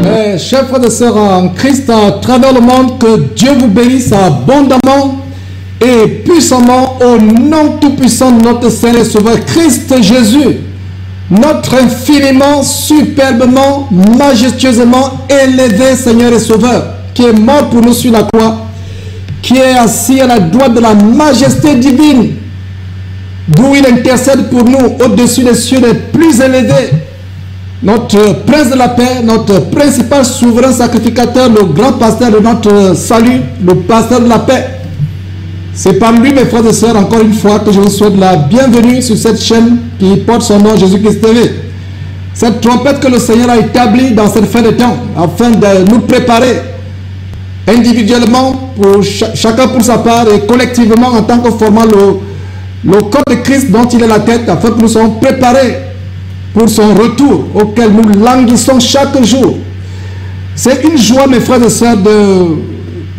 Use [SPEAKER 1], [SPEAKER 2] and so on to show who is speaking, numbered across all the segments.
[SPEAKER 1] Mes chers frères et sœurs en Christ, à travers le monde, que Dieu vous bénisse abondamment et puissamment au nom tout-puissant de notre Seigneur et Sauveur Christ Jésus, notre infiniment, superbement, majestueusement élevé Seigneur et Sauveur, qui est mort pour nous sur la croix, qui est assis à la droite de la majesté divine, d'où il intercède pour nous au-dessus des cieux les plus élevés. Notre prince de la paix, notre principal souverain sacrificateur, le grand pasteur de notre salut, le pasteur de la paix. C'est par lui, mes frères et sœurs, encore une fois, que je vous souhaite la bienvenue sur cette chaîne qui porte son nom, Jésus-Christ TV. Cette trompette que le Seigneur a établie dans cette fin de temps, afin de nous préparer individuellement, pour chacun pour sa part, et collectivement en tant que formant le corps de Christ dont il est la tête, afin que nous soyons préparés pour son retour, auquel nous languissons chaque jour. C'est une joie, mes frères et sœurs,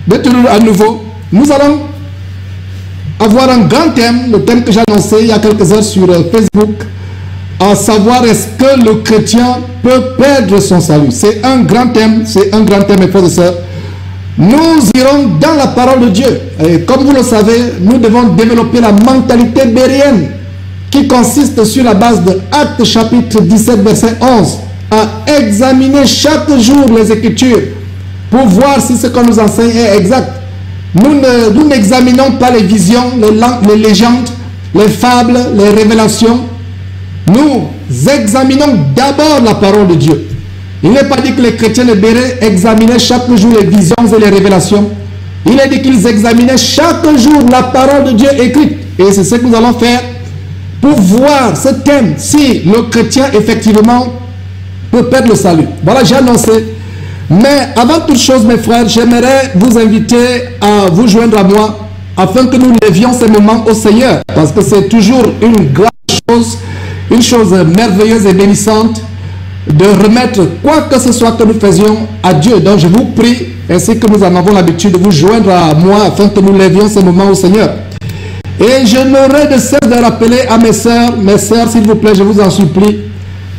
[SPEAKER 1] d'être à nouveau. Nous allons avoir un grand thème, le thème que j'ai annoncé il y a quelques heures sur Facebook, à savoir est-ce que le chrétien peut perdre son salut. C'est un grand thème, mes frères et sœurs. Nous irons dans la parole de Dieu. Et comme vous le savez, nous devons développer la mentalité bérienne, qui consiste sur la base de Actes chapitre 17 verset 11 à examiner chaque jour les Écritures pour voir si ce qu'on nous enseigne est exact. Nous n'examinons pas les visions, les légendes, les fables, les révélations. Nous examinons d'abord la parole de Dieu. Il n'est pas dit que les chrétiens de Béret examinaient chaque jour les visions et les révélations. Il est dit qu'ils examinaient chaque jour la parole de Dieu écrite. Et c'est ce que nous allons faire pour voir ce thème, si le chrétien effectivement peut perdre le salut. Voilà, j'ai annoncé. Mais avant toute chose, mes frères, j'aimerais vous inviter à vous joindre à moi afin que nous levions ces moments au Seigneur. Parce que c'est toujours une grande chose, une chose merveilleuse et bénissante de remettre quoi que ce soit que nous faisions à Dieu. Donc je vous prie, ainsi que nous en avons l'habitude, de vous joindre à moi afin que nous levions ces moments au Seigneur. Et je n'aurai de cesse de rappeler à mes sœurs, s'il vous plaît, je vous en supplie,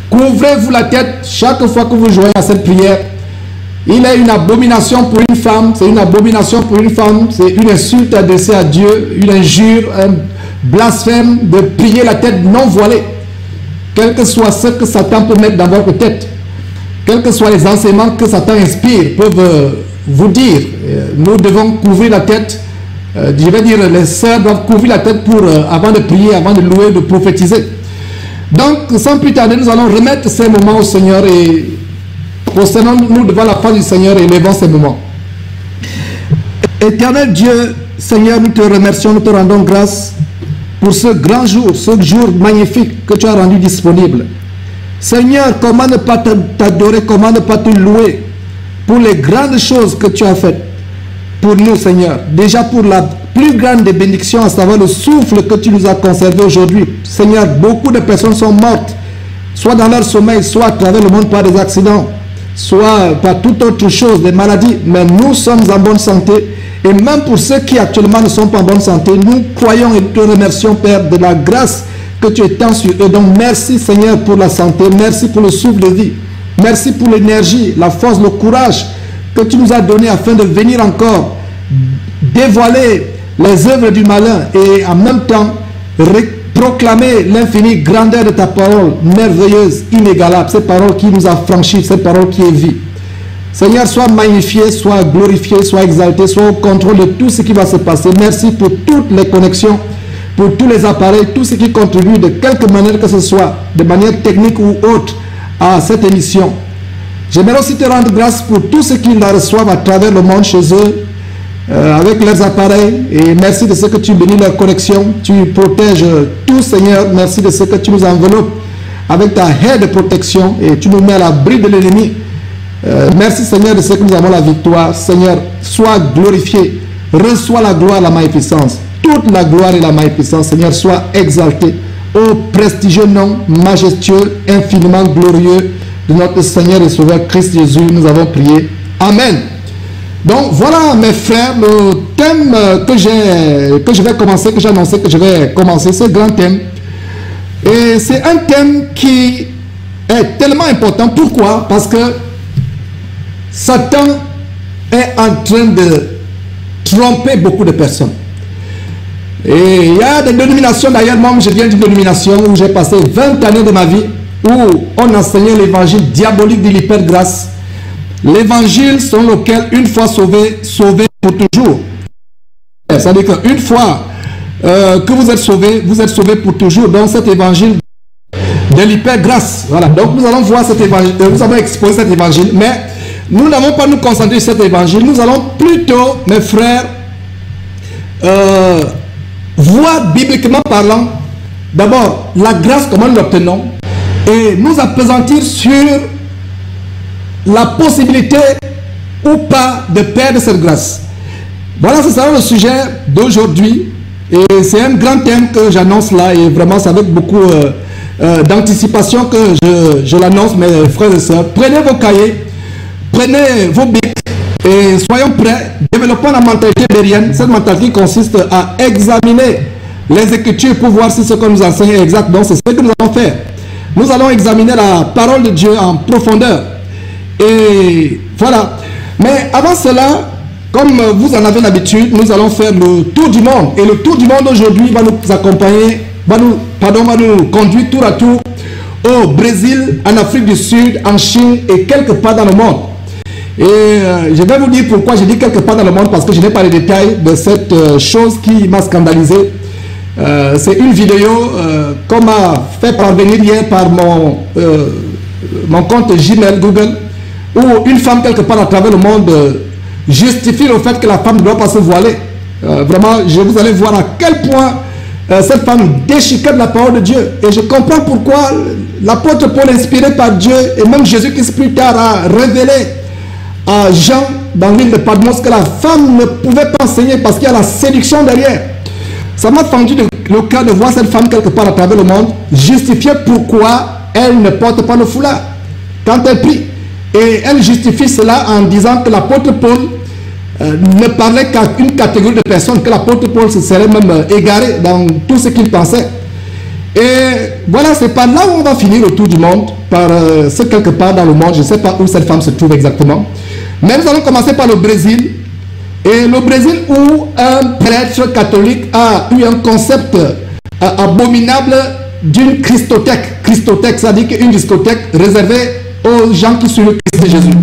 [SPEAKER 1] couvrez-vous la tête chaque fois que vous joignez à cette prière. Il est une abomination pour une femme, c'est une abomination pour une femme, c'est une insulte adressée à Dieu, une injure, un blasphème de plier la tête non voilée. Quel que soit ce que Satan peut mettre dans votre tête, quels que soient les enseignements que Satan inspire, peuvent vous dire, nous devons couvrir la tête. Je vais dire, les sœurs doivent couvrir la tête pour, avant de prier, avant de louer, de prophétiser. Donc, sans plus tarder, nous allons remettre ces moments au Seigneur et prosternons-nous devant la face du Seigneur et élevons ces moments. Éternel Dieu, Seigneur, nous te remercions, nous te rendons grâce pour ce grand jour, ce jour magnifique que tu as rendu disponible. Seigneur, comment ne pas t'adorer, comment ne pas te louer pour les grandes choses que tu as faites pour nous, Seigneur. Déjà pour la plus grande des bénédictions, à savoir le souffle que tu nous as conservé aujourd'hui. Seigneur, beaucoup de personnes sont mortes, soit dans leur sommeil, soit à travers le monde par des accidents, soit par toute autre chose, des maladies. Mais nous sommes en bonne santé. Et même pour ceux qui actuellement ne sont pas en bonne santé, nous croyons et te remercions, Père, de la grâce que tu étends sur eux. Donc merci, Seigneur, pour la santé. Merci pour le souffle de vie. Merci pour l'énergie, la force, le courage que tu nous as donné afin de venir encore dévoiler les œuvres du malin et en même temps proclamer l'infinie grandeur de ta parole merveilleuse, inégalable, cette parole qui nous a franchis, cette parole qui est vie. Seigneur, sois magnifié, sois glorifié, sois exalté, sois au contrôle de tout ce qui va se passer. Merci pour toutes les connexions, pour tous les appareils, tout ce qui contribue de quelque manière que ce soit, de manière technique ou autre, à cette émission. J'aimerais aussi te rendre grâce pour tous ceux qui la reçoivent à travers le monde chez eux, avec leurs appareils. Et merci de ce que tu bénis leur connexion. Tu protèges tout, Seigneur. Merci de ce que tu nous enveloppes avec ta haie de protection et tu nous mets à l'abri de l'ennemi. Merci, Seigneur, de ce que nous avons la victoire. Seigneur, sois glorifié. Reçois la gloire, la magnificence. Toute la gloire et la magnificence, Seigneur, sois exalté. Ô prestigieux nom, majestueux, infiniment glorieux de notre Seigneur et Sauveur Christ Jésus, nous avons prié. Amen. Donc voilà, mes frères, le thème que je vais commencer, que j'ai annoncé que je vais commencer, ce grand thème. Et c'est un thème qui est tellement important. Pourquoi? Parce que Satan est en train de tromper beaucoup de personnes. Et il y a des dénominations, d'ailleurs, moi je viens d'une dénomination où j'ai passé 20 années de ma vie, où on enseignait l'évangile diabolique de l'hypergrâce. L'évangile selon lequel, une fois sauvé, sauvé pour toujours. C'est-à-dire qu'une fois que vous êtes sauvé pour toujours dans cet évangile de l'hypergrâce. Voilà, donc nous allons voir cet évangile, nous allons exposer cet évangile, mais nous n'allons pas nous concentrer sur cet évangile, nous allons plutôt, mes frères, voir bibliquement parlant, d'abord la grâce, comment nous l'obtenons, et nous appesantir sur la possibilité ou pas de perdre cette grâce. Voilà, ce sera le sujet d'aujourd'hui, et c'est un grand thème que j'annonce là, et vraiment c'est avec beaucoup d'anticipation que je l'annonce, mes frères et sœurs. Prenez vos cahiers, prenez vos bics, et soyons prêts. Développons la mentalité bérienne. Cette mentalité qui consiste à examiner les Écritures pour voir si ce que nous enseignons est exact. Donc c'est ce que nous allons faire. Nous allons examiner la parole de Dieu en profondeur. Et voilà. Mais avant cela, comme vous en avez l'habitude, nous allons faire le tour du monde. Et le tour du monde aujourd'hui va nous accompagner, va nous conduire tour à tour au Brésil, en Afrique du Sud, en Chine et quelque part dans le monde. Et je vais vous dire pourquoi je dis quelque part dans le monde, parce que je n'ai pas les détails de cette chose qui m'a scandalisé. C'est une vidéo qu'on m'a fait parvenir hier par mon compte Gmail, Google, où une femme quelque part à travers le monde justifie le fait que la femme ne doit pas se voiler. Vraiment, vous allez voir à quel point cette femme déchiquette la parole de Dieu. Et je comprends pourquoi l'apôtre Paul, inspiré par Dieu, et même Jésus qui plus tard a révélé à Jean dans l'île de Patmos que la femme ne pouvait pas enseigner parce qu'il y a la séduction derrière. Ça m'a fendu le cœur de voir cette femme quelque part à travers le monde justifier pourquoi elle ne porte pas le foulard quand elle prie. Et elle justifie cela en disant que l'apôtre Paul ne parlait qu'à une catégorie de personnes, que l'apôtre Paul se serait même égaré dans tout ce qu'il pensait. Et voilà, c'est par là où on va finir le tour du monde, par ce quelque part dans le monde. Je ne sais pas où cette femme se trouve exactement. Mais nous allons commencer par le Brésil. Et le Brésil où un prêtre catholique a eu un concept abominable d'une christothèque. Christothèque, c'est-à-dire qu'une discothèque réservée aux gens qui suivent le Christ de Jésus.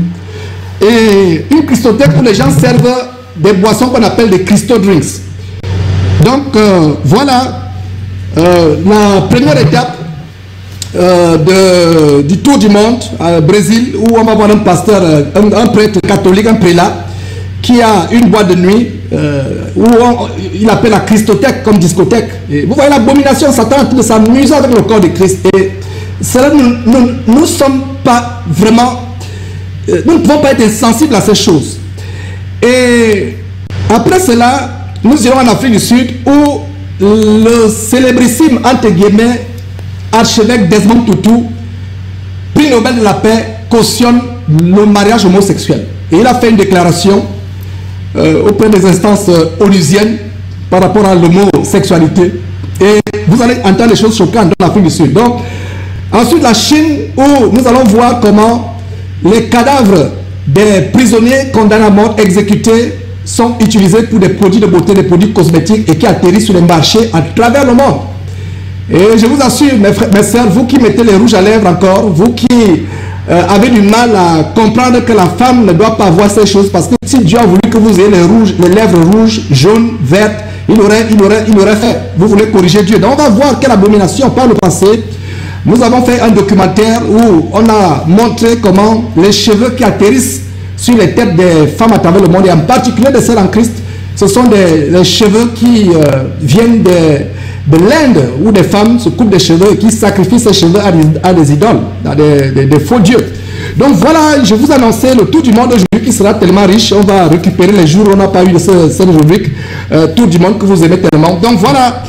[SPEAKER 1] Et une christothèque où les gens servent des boissons qu'on appelle des Christo drinks. Donc voilà la première étape du tour du monde au Brésil, où on va voir un pasteur, un prêtre catholique, un prélat, qui a une boîte de nuit où il appelle la christothèque comme discothèque. Et vous voyez l'abomination, Satan est en train de s'amuser avec le corps de Christ. Et cela, nous ne sommes pas vraiment, nous ne pouvons pas être insensibles à ces choses. Et après cela, nous irons en Afrique du Sud où le célébrissime, entre guillemets, archevêque Desmond Tutu, prix Nobel de la paix, cautionne le mariage homosexuel. Et il a fait une déclaration auprès des instances onusiennes par rapport à l'homosexualité. Et vous allez entendre des choses choquantes dans l'Afrique du Sud. Donc, ensuite la Chine, où nous allons voir comment les cadavres des prisonniers condamnés à mort exécutés sont utilisés pour des produits de beauté, des produits cosmétiques et qui atterrissent sur les marchés à travers le monde. Et je vous assure, mes sœurs, vous qui mettez les rouges à lèvres encore, vous qui avez du mal à comprendre que la femme ne doit pas avoir ces choses, parce que si Dieu a voulu que vous ayez les lèvres rouges, jaunes, vertes, il aurait fait. Vous voulez corriger Dieu. Donc on va voir quelle abomination. Par le passé, nous avons fait un documentaire où on a montré comment les cheveux qui atterrissent sur les têtes des femmes à travers le monde, et en particulier de celles en Christ, ce sont des cheveux qui viennent de l'Inde, où des femmes se coupent des cheveux et qui sacrifient ces cheveux à des idoles, à des faux dieux. Donc voilà, je vous annonçais le tour du monde aujourd'hui qui sera tellement riche. On va récupérer les jours où on n'a pas eu de cette rubrique tour du monde que vous aimez tellement. Donc voilà,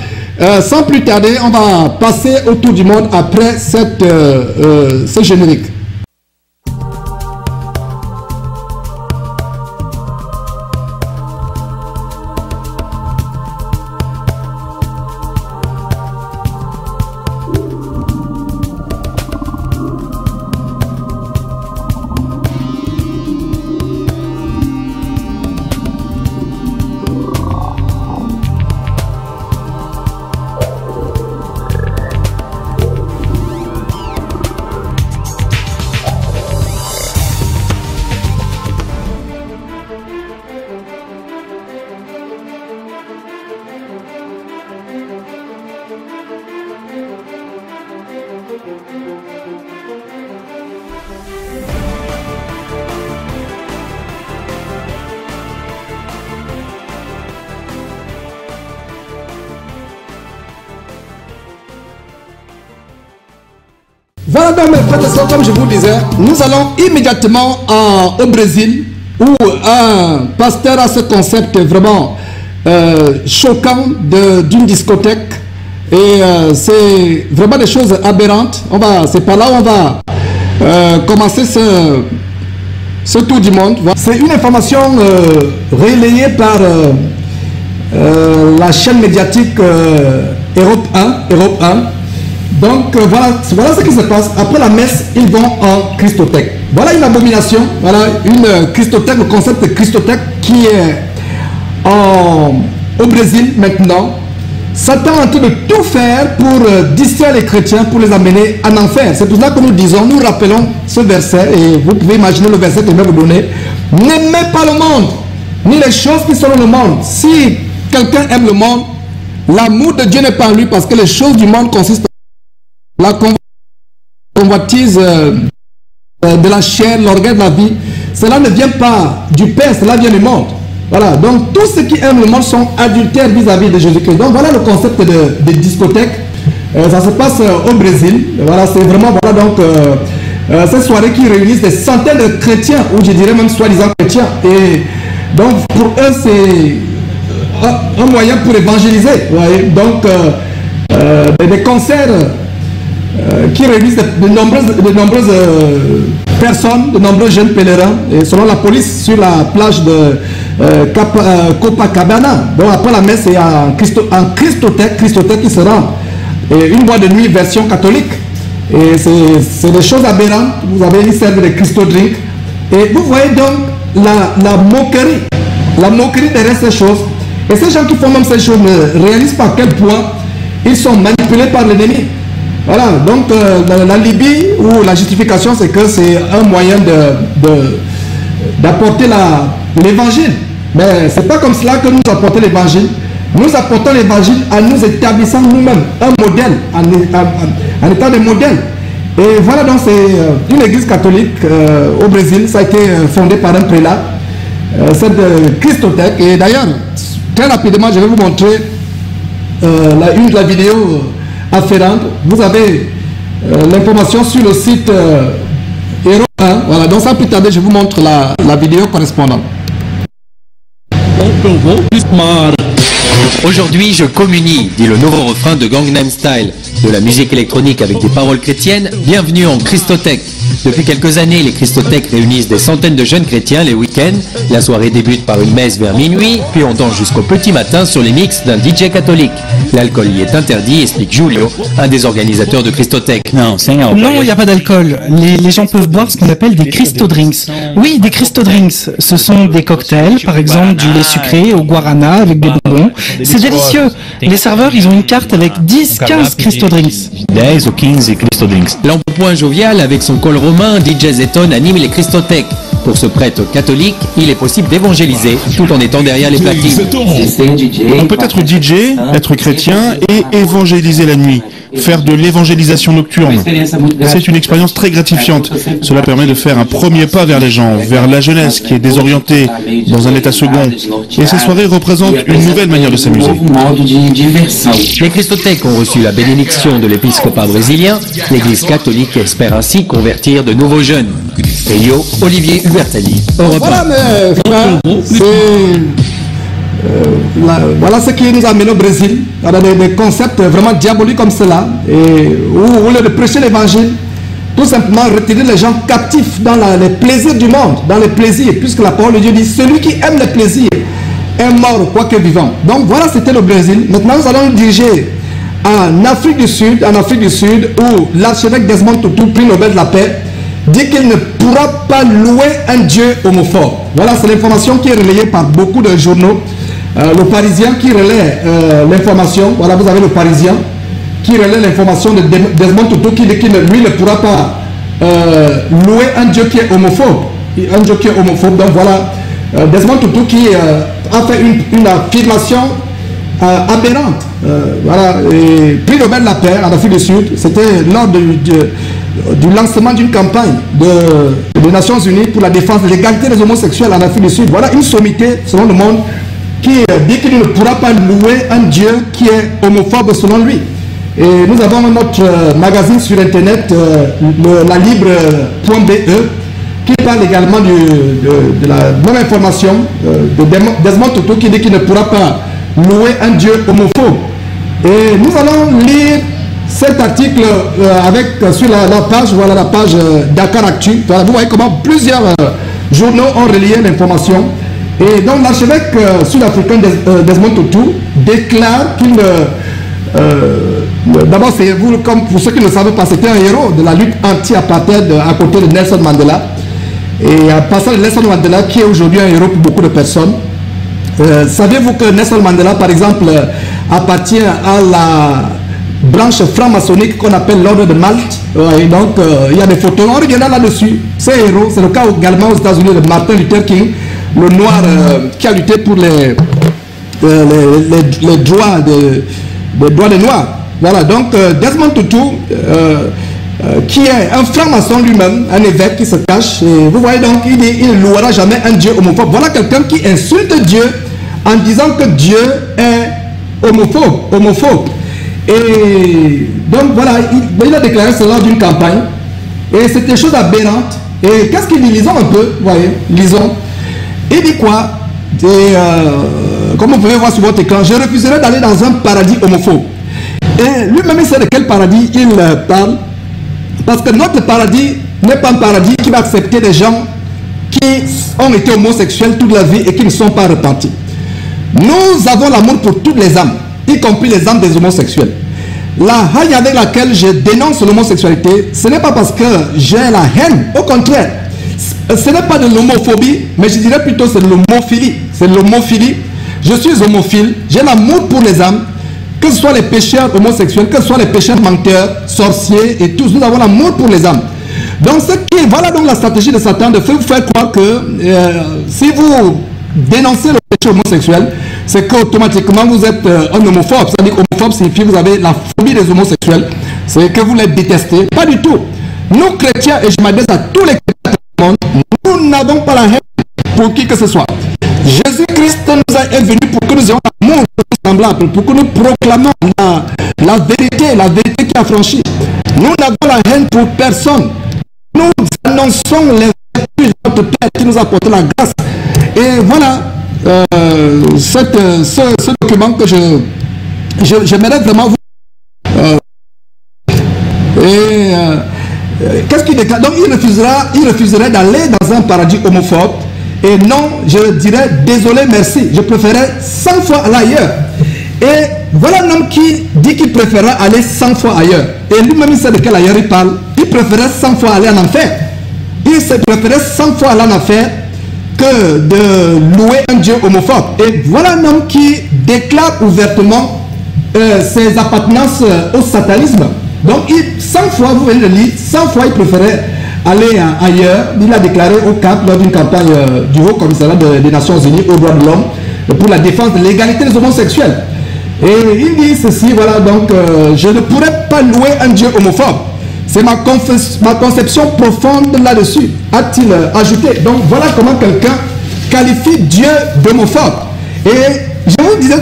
[SPEAKER 1] sans plus tarder, on va passer au tour du monde après ce générique. Voilà donc mes frères et sœurs, comme je vous disais, nous allons immédiatement au Brésil où un pasteur a ce concept vraiment choquant d'une discothèque et c'est vraiment des choses aberrantes. C'est par là où on va commencer ce tour du monde. C'est une information relayée par la chaîne médiatique Europe 1. Donc voilà ce qui se passe. Après la messe, ils vont en Christothèque. Voilà une abomination. Voilà une Christothèque, le concept de Christothèque qui est au Brésil maintenant. Satan est en train de tout faire pour distraire les chrétiens, pour les amener en enfer. C'est pour ça que nous rappelons ce verset, et vous pouvez imaginer le verset que je vais vous donner. N'aimez pas le monde, ni les choses qui sont dans le monde. Si quelqu'un aime le monde, l'amour de Dieu n'est pas en lui, parce que les choses du monde consistent en la convoitise de la chair, l'orgueil de la vie. Cela ne vient pas du Père, cela vient du monde. Voilà, donc tous ceux qui aiment le monde sont adultères vis-à-vis de Jésus-Christ. Donc voilà le concept de discothèque. Ça se passe au Brésil. Voilà, c'est vraiment donc ces soirées qui réunissent des centaines de chrétiens, ou je dirais même soi-disant chrétiens. Et donc pour eux c'est un moyen pour évangéliser. Voyez. Donc des concerts qui réunissent de nombreuses personnes, de nombreux jeunes pèlerins, et selon la police, sur la plage de Copacabana. Donc après la messe, il y a un Christothèque qui sera une boîte de nuit version catholique. Et c'est des choses aberrantes. Vous avez une serve de Christo Drink. Et vous voyez donc la moquerie derrière ces choses. Et ces gens qui font même ces choses ne réalisent pas à quel point ils sont manipulés par l'ennemi. Voilà, donc la Libye, ou la justification, c'est que c'est un moyen d'apporter l'évangile. Mais c'est pas comme cela que nous apportons l'évangile. Nous apportons l'évangile en nous établissant nous-mêmes un modèle, en étant des modèles. Et voilà, donc c'est une église catholique au Brésil. Ça a été fondé par un prélat, cette Christothèque. Et d'ailleurs, très rapidement, je vais vous montrer la vidéo afférente. Vous avez l'information sur le site Europe 1. Voilà, donc sans plus tarder, je vous montre la vidéo correspondante.
[SPEAKER 2] Aujourd'hui, je communie, dit le nouveau refrain de Gangnam Style. De la musique électronique avec des paroles chrétiennes, bienvenue en Christothèque. Depuis quelques années, les Christothèques réunissent des centaines de jeunes chrétiens les week-ends. La soirée débute par une messe vers minuit, puis on danse jusqu'au petit matin sur les mix d'un DJ catholique. L'alcool y est interdit, explique Julio, un des organisateurs de Christothèque.
[SPEAKER 3] Non, il n'y a pas d'alcool. Les gens peuvent boire ce qu'on appelle des Christo Drinks. Oui, des Christo Drinks. Ce sont des cocktails, par exemple du lait sucré au guarana avec des bonbons. C'est délicieux. Les serveurs, ils ont une carte avec 10-15 Christo Drinks.
[SPEAKER 2] 10 ou 15 Christo Drinks. L'emploi jovial avec son col romain, DJ Zeton anime les Christothèques. Pour ce prêtre catholique, il est possible d'évangéliser tout en étant derrière les platines.
[SPEAKER 4] On peut être DJ, être chrétien et évangéliser la nuit, faire de l'évangélisation nocturne. C'est une expérience très gratifiante. Cela permet de faire un premier pas vers les gens, vers la jeunesse qui est désorientée dans un état second. Et ces soirées représentent une nouvelle manière de s'amuser.
[SPEAKER 2] Les Christothèques ont reçu la bénédiction de l'épiscopat brésilien. L'Église catholique espère ainsi convertir de nouveaux jeunes. Rio, Olivier Hubertali, Europe 1.
[SPEAKER 1] Voilà mes frères, voilà ce qui nous a amené au Brésil. Des concepts vraiment diaboliques comme cela, et où au lieu de prêcher l'évangile, tout simplement retirer les gens captifs dans les plaisirs du monde, dans les plaisirs, puisque la parole de Dieu dit celui qui aime les plaisirs est mort quoique vivant. Donc voilà, c'était le Brésil. Maintenant nous allons nous diriger en Afrique du Sud, où l'archevêque Desmond Tutu, prix Nobel de la paix, dit qu'il ne pourra pas louer un Dieu homophobe. Voilà, c'est l'information qui est relayée par beaucoup de journaux. Le Parisien qui relaie l'information, voilà, vous avez le Parisien qui relaie l'information de Desmond Tutu qui dit qu'il lui ne pourra pas louer un Dieu qui est homophobe. Un Dieu qui est homophobe. Donc voilà, Desmond Tutu qui a fait une affirmation aberrante. Voilà, et prix Nobel de la paix en Afrique du Sud, c'était lors du lancement d'une campagne des Nations Unies pour la défense de l'égalité des homosexuels en Afrique du Sud. Voilà une sommité selon le monde qui dit qu'il ne pourra pas louer un Dieu qui est homophobe selon lui. Et nous avons notre magazine sur internet, la libre.be, qui parle également de la même information de Desmond Tutu, qui dit qu'il ne pourra pas louer un Dieu homophobe. Et nous allons lire cet article sur la page, voilà la page Dakar Actu. Voilà, vous voyez comment plusieurs journaux ont relayé l'information. Et donc l'archevêque sud-africain Desmond Tutu déclare qu'il d'abord, c'est vous, comme pour ceux qui ne savent pas, c'était un héros de la lutte anti-apartheid à côté de Nelson Mandela. Et en passant de Nelson Mandela, qui est aujourd'hui un héros pour beaucoup de personnes. Saviez-vous que Nelson Mandela, par exemple, appartient à la branche franc-maçonnique qu'on appelle l'ordre de Malte. Et donc, il y a des photos. On reviendra là-dessus. C'est un héros. C'est le cas également aux États-Unis de Martin Luther King, le noir qui a lutté pour les droits des noirs. Voilà, donc Desmond Tutu, qui est un franc-maçon lui-même, un évêque qui se cache, et vous voyez donc, il ne louera jamais un Dieu homophobe. Voilà quelqu'un qui insulte Dieu en disant que Dieu est homophobe. Et donc voilà, il a déclaré cela lors d'une campagne, et c'était chose aberrante. Et qu'est-ce qu'il dit? Lisons un peu, vous voyez, lisons. Il dit quoi? Comme vous pouvez voir sur votre écran, je refuserai d'aller dans un paradis homophobe. Et lui-même, il sait de quel paradis il parle. Parce que notre paradis n'est pas un paradis qui va accepter des gens qui ont été homosexuels toute la vie et qui ne sont pas repentis. Nous avons l'amour pour toutes les âmes, y compris les âmes des homosexuels. La haine avec laquelle je dénonce l'homosexualité, ce n'est pas parce que j'ai la haine, au contraire. Ce n'est pas de l'homophobie, mais je dirais plutôt c'est de l'homophilie. C'est de l'homophilie. Je suis homophile, j'ai l'amour pour les âmes, que ce soit les pécheurs homosexuels, que ce soit les pécheurs menteurs, sorciers et tous, nous avons l'amour pour les âmes. Donc voilà donc la stratégie de Satan de vous faire croire que si vous dénoncez le péché homosexuel, c'est qu'automatiquement vous êtes un homophobe. C'est-à-dire qu'homophobe signifie que vous avez la phobie des homosexuels, c'est que vous les détestez. Pas du tout. Nous chrétiens, et je m'adresse à tous les chrétiens du monde, nous n'avons pas la haine pour qui que ce soit. Jésus-Christ nous est venu pour que nous ayons l'amour semblable, pour que nous proclamons la vérité qui a franchi. Nous n'avons la haine pour personne. Nous annonçons les vertus de notre Père qui nous a apporté la grâce. Et voilà ce document que j'aimerais vraiment vous... qu'est-ce qu'il déclare? Donc il refuserait d'aller dans un paradis homophobe. Et non, je dirais désolé, merci. Je préférais 100 fois aller ailleurs. Et voilà un homme qui dit qu'il préférait aller 100 fois ailleurs. Et lui-même, il sait de quel ailleurs il parle. Il préférait 100 fois aller en enfer. Il préférait 100 fois aller en enfer que de louer un Dieu homophobe. Et voilà un homme qui déclare ouvertement ses appartenances au satanisme. Donc, 100 fois, vous venez de lire, 100 fois, il préférait aller ailleurs. Il a déclaré au Cap lors d'une campagne du Haut Commissariat des Nations Unies aux droits de l'homme pour la défense de l'égalité des homosexuels. Et il dit ceci, voilà, donc je ne pourrais pas louer un Dieu homophobe. C'est ma conception profonde là-dessus, a-t-il ajouté. Donc voilà comment quelqu'un qualifie Dieu d'homophobe. Et je vous disais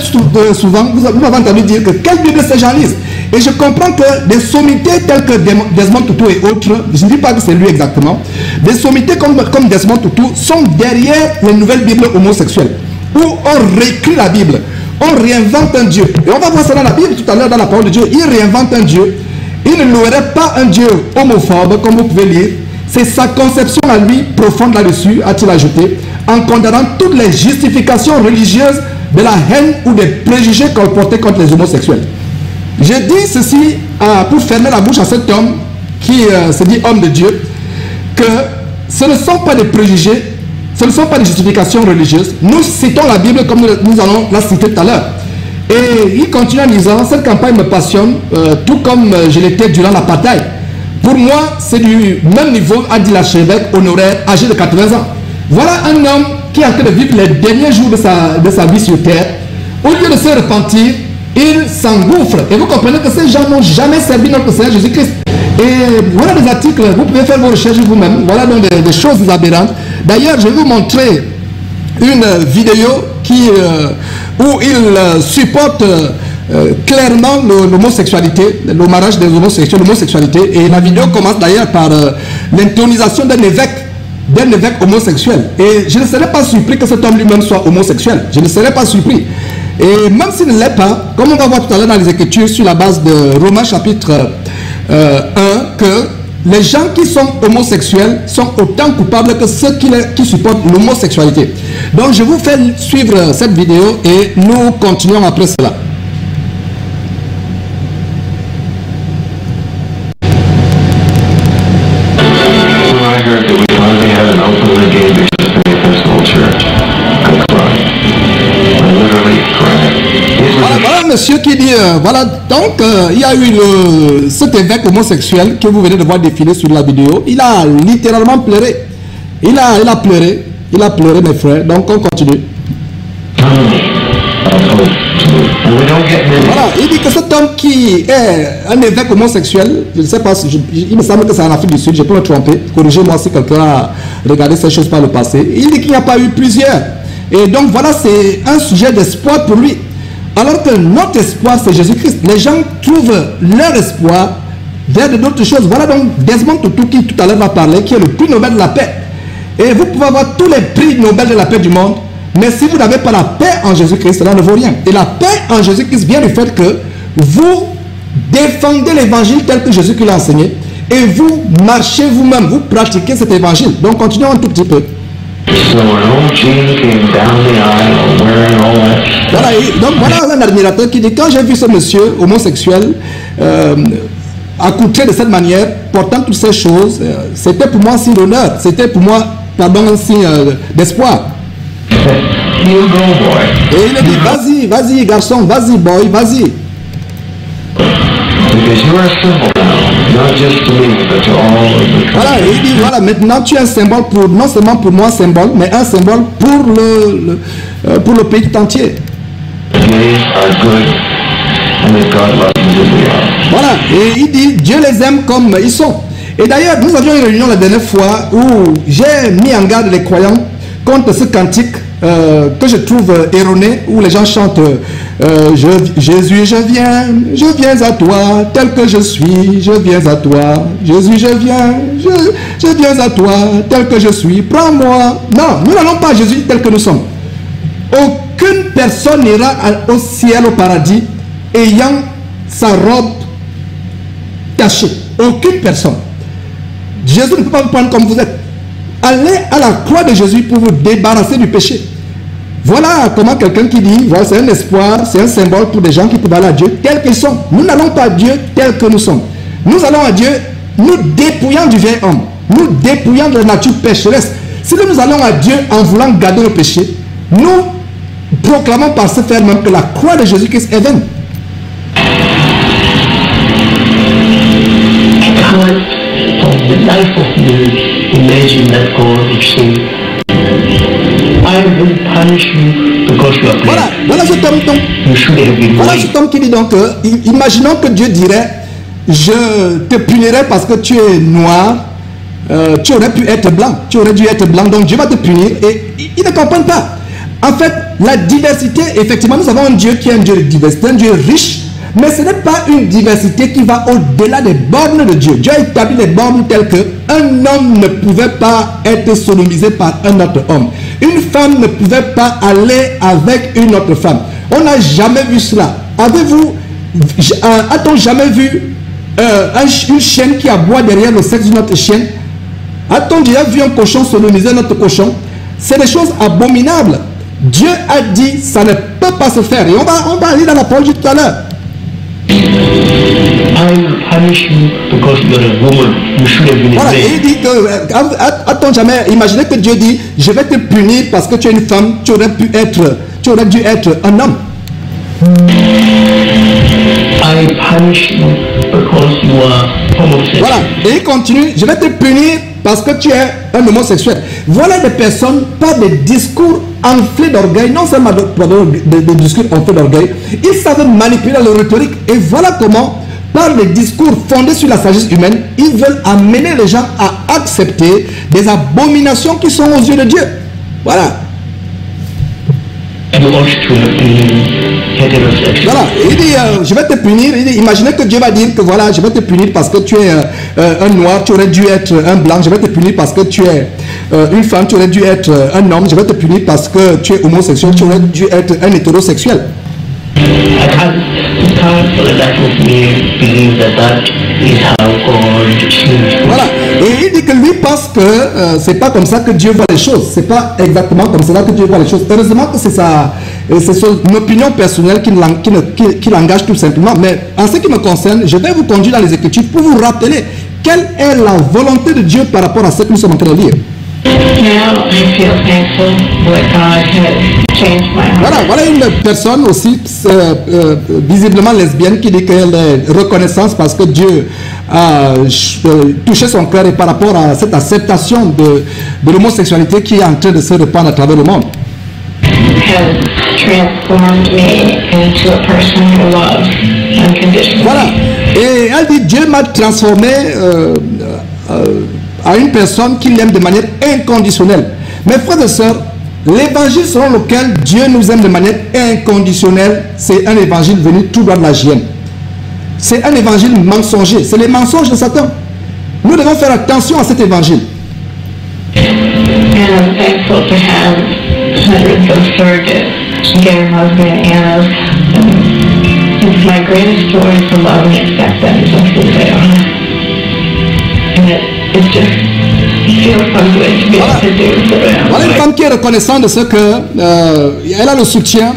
[SPEAKER 1] souvent, vous m'avez entendu dire que quelle Bible ces gens lisent. Et je comprends que des sommités telles que Desmond Tutu et autres, je ne dis pas que c'est lui exactement, des sommités comme Desmond Tutu sont derrière les nouvelles Bibles homosexuelles, où on réécrit la Bible, on réinvente un Dieu. Et on va voir ça dans la Bible tout à l'heure, dans la parole de Dieu. Il réinvente un Dieu. Il ne louerait pas un Dieu homophobe, comme vous pouvez lire. C'est sa conception à lui, profonde là-dessus, a-t-il ajouté, en condamnant toutes les justifications religieuses de la haine ou des préjugés colportés contre les homosexuels. Je dis ceci pour fermer la bouche à cet homme qui se dit homme de Dieu, que ce ne sont pas des préjugés, ce ne sont pas des justifications religieuses. Nous citons la Bible comme nous allons la citer tout à l'heure. Et il continue en disant, cette campagne me passionne, tout comme je l'étais durant l'apartheid. Pour moi, c'est du même niveau, a dit l'archevêque honoraire, âgé de 80 ans. Voilà un homme qui est en train de vivre les derniers jours de sa vie sur terre. Au lieu de se repentir, il s'engouffre. Et vous comprenez que ces gens n'ont jamais servi notre Seigneur Jésus-Christ. Et voilà des articles, vous pouvez faire vos recherches vous-même. Voilà donc des choses aberrantes. D'ailleurs, je vais vous montrer une vidéo où il supporte clairement l'homosexualité, le mariage des homosexuels, l'homosexualité. Et la vidéo commence d'ailleurs par l'intronisation d'un évêque homosexuel. Et je ne serais pas surpris que cet homme lui-même soit homosexuel. Je ne serais pas surpris. Et même s'il ne l'est pas, comme on va voir tout à l'heure dans les Écritures, sur la base de Romains chapitre 1, que les gens qui sont homosexuels sont autant coupables que ceux qui supportent l'homosexualité. Donc je vous fais suivre cette vidéo et nous continuons après cela. Voilà monsieur qui dit, voilà, donc il y a eu cet évêque homosexuel que vous venez de voir défiler sur la vidéo. Il a littéralement pleuré. Il a pleuré mes frères. Donc on continue. Voilà, il dit que cet homme qui est un évêque homosexuel, je ne sais pas, il me semble que c'est en Afrique du Sud, je peux me tromper, corrigez-moi si quelqu'un a regardé ces choses par le passé. Il dit qu'il n'y a pas eu plusieurs. Et donc voilà, c'est un sujet d'espoir pour lui. Alors que notre espoir, c'est Jésus-Christ. Les gens trouvent leur espoir vers d'autres choses. Voilà donc Desmond Tutu qui tout à l'heure va parler, qui est le prix Nobel de la paix. Et vous pouvez avoir tous les prix Nobel de la paix du monde, mais si vous n'avez pas la paix en Jésus-Christ, cela ne vaut rien. Et la paix en Jésus-Christ vient du fait que vous défendez l'évangile tel que Jésus-Christ l'a enseigné, et vous marchez vous-même, vous pratiquez cet évangile. Donc continuons un tout petit peu. Voilà, donc voilà un admirateur qui dit, quand j'ai vu ce monsieur homosexuel accoutré de cette manière, portant toutes ces choses, c'était pour moi un signe d'honneur, c'était pour moi, pardon, un signe d'espoir. Et il a dit, vas-y, vas-y garçon, vas-y boy, vas-y. Voilà, et il dit, voilà, maintenant tu es un symbole pour, non seulement pour moi, symbole, mais un symbole pour le pays tout entier. Voilà, et il dit, Dieu les aime comme ils sont. Et d'ailleurs, nous avions une réunion la dernière fois où j'ai mis en garde les croyants contre ce cantique que je trouve erroné, où les gens chantent Jésus, je viens à toi, tel que je suis, je viens à toi. Jésus, je viens à toi, tel que je suis, prends-moi. Non, nous n'allons pas à Jésus tel que nous sommes. Aucune personne n'ira au ciel, au paradis, ayant sa robe cachée. Aucune personne. Jésus ne peut pas vous prendre comme vous êtes. Allez à la croix de Jésus pour vous débarrasser du péché. Voilà comment quelqu'un qui dit, voilà, c'est un espoir, c'est un symbole pour des gens qui peuvent aller à Dieu tels qu'ils sont. Nous n'allons pas à Dieu tel que nous sommes. Nous allons à Dieu, nous dépouillant du vieil homme, nous dépouillant de la nature pécheresse. Si nous allons à Dieu en voulant garder nos péchés, nous proclamons par ce fait même que la croix de Jésus-Christ est vaine.
[SPEAKER 5] Imagine that God is saying, I will punish you because you are blind.
[SPEAKER 1] Voilà cet homme donc.
[SPEAKER 5] You should have been
[SPEAKER 1] voilà
[SPEAKER 5] blind.
[SPEAKER 1] cet homme qui dit donc, imaginons que Dieu dirait, je te punirai parce que tu es noir, tu aurais pu être blanc, tu aurais dû être blanc, donc Dieu va te punir. Et ils ne comprennent pas. En fait, la diversité, effectivement, nous avons un Dieu qui est un Dieu de diversité, un Dieu riche. Mais ce n'est pas une diversité qui va au-delà des bornes de Dieu. Dieu a établi des bornes telles qu'un homme ne pouvait pas être sodomisé par un autre homme. Une femme ne pouvait pas aller avec une autre femme. On n'a jamais vu cela. A-t-on jamais vu une chienne qui aboie derrière le sexe d'une autre chienne? A-t-on déjà vu un cochon sodomiser un autre cochon? C'est des choses abominables. Dieu a dit ça ne peut pas se faire. Et on va aller dans la parole tout à l'heure. Voilà, et il dit que, a-t-on jamais imaginé que Dieu dit, je vais te punir parce que tu es une femme, tu aurais dû être un homme. Voilà, et il continue, je vais te punir parce que tu es un homosexuel. Voilà des personnes, pas des discours enflés d'orgueil, non seulement des discours enflés d'orgueil, ils savent manipuler la rhétorique. Et voilà comment, par les discours fondés sur la sagesse humaine, ils veulent amener les gens à accepter des abominations qui sont aux yeux de Dieu. Voilà.
[SPEAKER 5] you ought to have been heterosexual.
[SPEAKER 1] Voilà, il dit, je vais te punir. Il dit, imaginez que Dieu va dire que voilà, je vais te punir parce que tu es un noir, tu aurais dû être un blanc. Je vais te punir parce que tu es une femme, tu aurais dû être un homme. Je vais te punir parce que tu es homosexuel, tu aurais dû être un hétérosexuel.
[SPEAKER 5] I can't for the life of me believe that is how God sees.
[SPEAKER 1] Voilà, et il dit que lui pense que c'est pas comme ça que Dieu voit les choses. C'est pas exactement comme ça que Dieu voit les choses. Heureusement que c'est son opinion personnelle qui l'engage tout simplement. Mais en ce qui me concerne, je vais vous conduire dans les Écritures pour vous rappeler quelle est la volonté de Dieu par rapport à ce que nous sommes en train de lire.
[SPEAKER 5] Now I feel thankful that God has changed my heart.
[SPEAKER 1] Voilà une personne aussi visiblement lesbienne qui dit qu'elle est reconnaissante parce que Dieu a touché son cœur et par rapport à cette acceptation de l'homosexualité qui est en train de se répandre à travers le monde.
[SPEAKER 5] Has transformed me into a person who loves unconditionally.
[SPEAKER 1] Voilà. Et elle dit, Dieu m'a transformé à une personne qui l'aime de manière inconditionnelle. Mes frères et sœurs, l'évangile selon lequel Dieu nous aime de manière inconditionnelle, c'est un évangile venu tout droit de la GN. C'est un évangile mensonger. C'est les mensonges de Satan. Nous devons faire attention à cet évangile.
[SPEAKER 5] And I'm thankful to have hundreds of surrogates, gay husband, and it's my greatest joy to love and accept them just who they are. And it just feels so good to be able to do for them.
[SPEAKER 1] Voilà une femme qui est reconnaissante de ce que elle a le soutien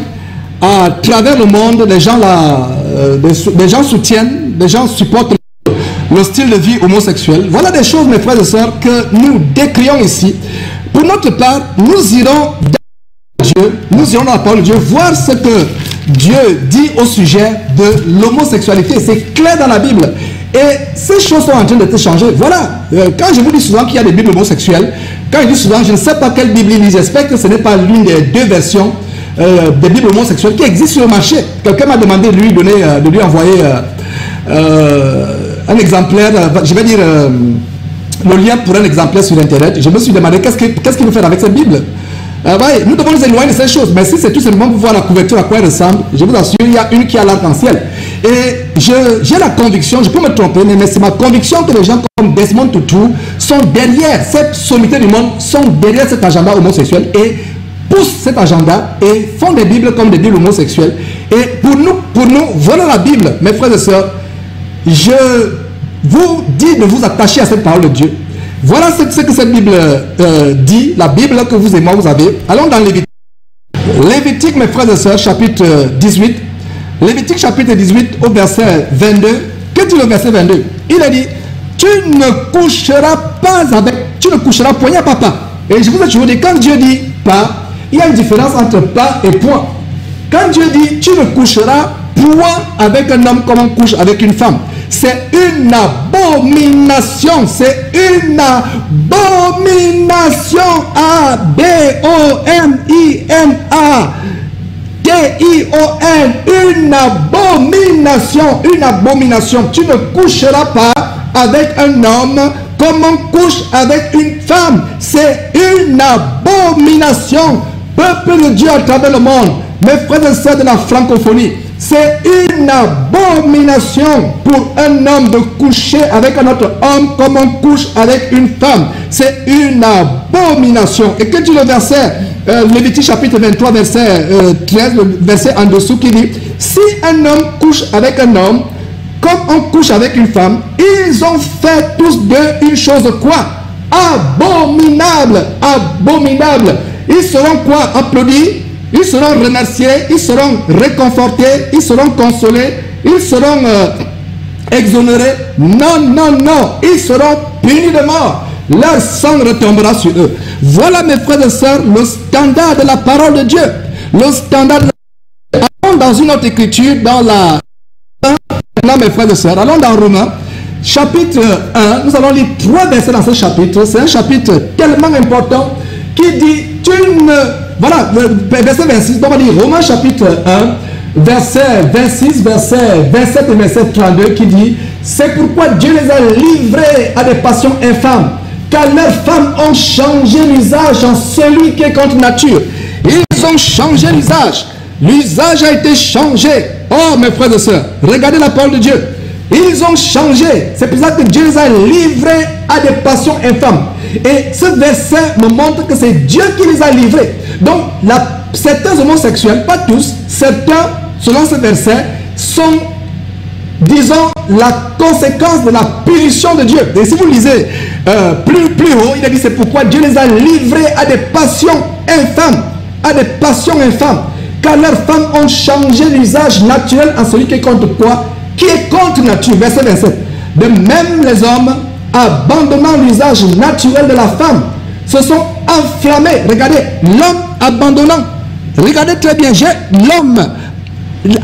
[SPEAKER 1] à travers le monde. Les gens soutiennent, les gens supportent le style de vie homosexuel. Voilà des choses, mes frères et sœurs, que nous décrions ici. Pour notre part, nous irons dans Dieu, nous irons dans la parole de Dieu, voir ce que Dieu dit au sujet de l'homosexualité. C'est clair dans la Bible. Et ces choses sont en train d'être changées. Voilà. Quand je vous dis souvent qu'il y a des Bibles homosexuelles, quand je dis souvent, je ne sais pas quelle Bible il lit, j'espère que ce n'est pas l'une des deux versions des Bibles homosexuelles qui existent sur le marché. Quelqu'un m'a demandé de lui envoyer un exemplaire, je vais dire le lien pour un exemplaire sur Internet. Je me suis demandé qu'est-ce qu'il veut faire avec cette Bible. Ouais, nous devons nous éloigner de ces choses, mais si c'est tout simplement pour voir la couverture à quoi elle ressemble, je vous assure, il y a une qui a l'arc-en-ciel. Et j'ai la conviction, je peux me tromper, mais c'est ma conviction que les gens comme Desmond Tutu sont derrière cette sommité du monde, sont derrière cet agenda homosexuel et poussent cet agenda et font des Bibles comme des Bibles homosexuelles. Et pour nous, voilà la Bible, mes frères et sœurs. Je vous dis de vous attacher à cette parole de Dieu. Voilà ce que cette Bible dit, la Bible que vous et moi vous avez. Allons dans Lévitique. Lévitique, mes frères et sœurs, chapitre 18. Lévitique, chapitre 18, au verset 22. Que dit le verset 22? Il a dit, tu ne coucheras pas avec, tu ne coucheras point, il n'y a pas pas. Et je vous ai toujours dit, quand Dieu dit pas, il y a une différence entre pas et point. Quand Dieu dit, tu ne coucheras point avec un homme comme on couche avec une femme. C'est une abomination. C'est une abomination. A-B-O-M-I-N-A-T-I-O-N. Une abomination. Une abomination. Tu ne coucheras pas avec un homme comme on couche avec une femme. C'est une abomination. Peuple de Dieu à travers le monde, mes frères et sœurs de la francophonie, c'est une abomination pour un homme de coucher avec un autre homme comme on couche avec une femme. C'est une abomination. Et que dit le verset, Lévitique chapitre 23, verset 13, le verset en dessous qui dit, si un homme couche avec un homme comme on couche avec une femme, ils ont fait tous deux une chose quoi? Abominable. Abominable. Ils seront quoi? Applaudis. Ils seront remerciés, ils seront réconfortés, ils seront consolés, ils seront exonérés. Non, non, non. Ils seront punis de mort. Leur sang retombera sur eux. Voilà, mes frères et sœurs, le standard de la parole de Dieu. Le standard de la... Allons dans une autre écriture, dans la... Maintenant, mes frères et sœurs, allons dans Romains, chapitre 1. Nous allons lire 3 versets dans ce chapitre. C'est un chapitre tellement important qui dit, tu ne... Voilà, verset 26, on va lire Romains chapitre 1, verset 26, verset 27 et verset 32 qui dit, c'est pourquoi Dieu les a livrés à des passions infâmes, car leurs femmes ont changé l'usage en celui qui est contre nature. Ils Ils ont changé l'usage. L'usage a été changé. Oh, mes frères et sœurs, regardez la parole de Dieu. Ils ont changé. C'est pour ça que Dieu les a livrés à des passions infâmes. Et ce verset me montre que c'est Dieu qui les a livrés. Donc, certains homosexuels, pas tous, certains, selon ce verset, sont, disons, la conséquence de la punition de Dieu. Et si vous lisez plus haut, il a dit c'est pourquoi Dieu les a livrés à des passions infâmes. À des passions infâmes. Car leurs femmes ont changé l'usage naturel en celui qui est contre quoi? Qui est contre nature. Verset 27. De même les hommes, abandonnant l'usage naturel de la femme, se sont enflammés. Regardez, l'homme abandonnant. Regardez très bien, l'homme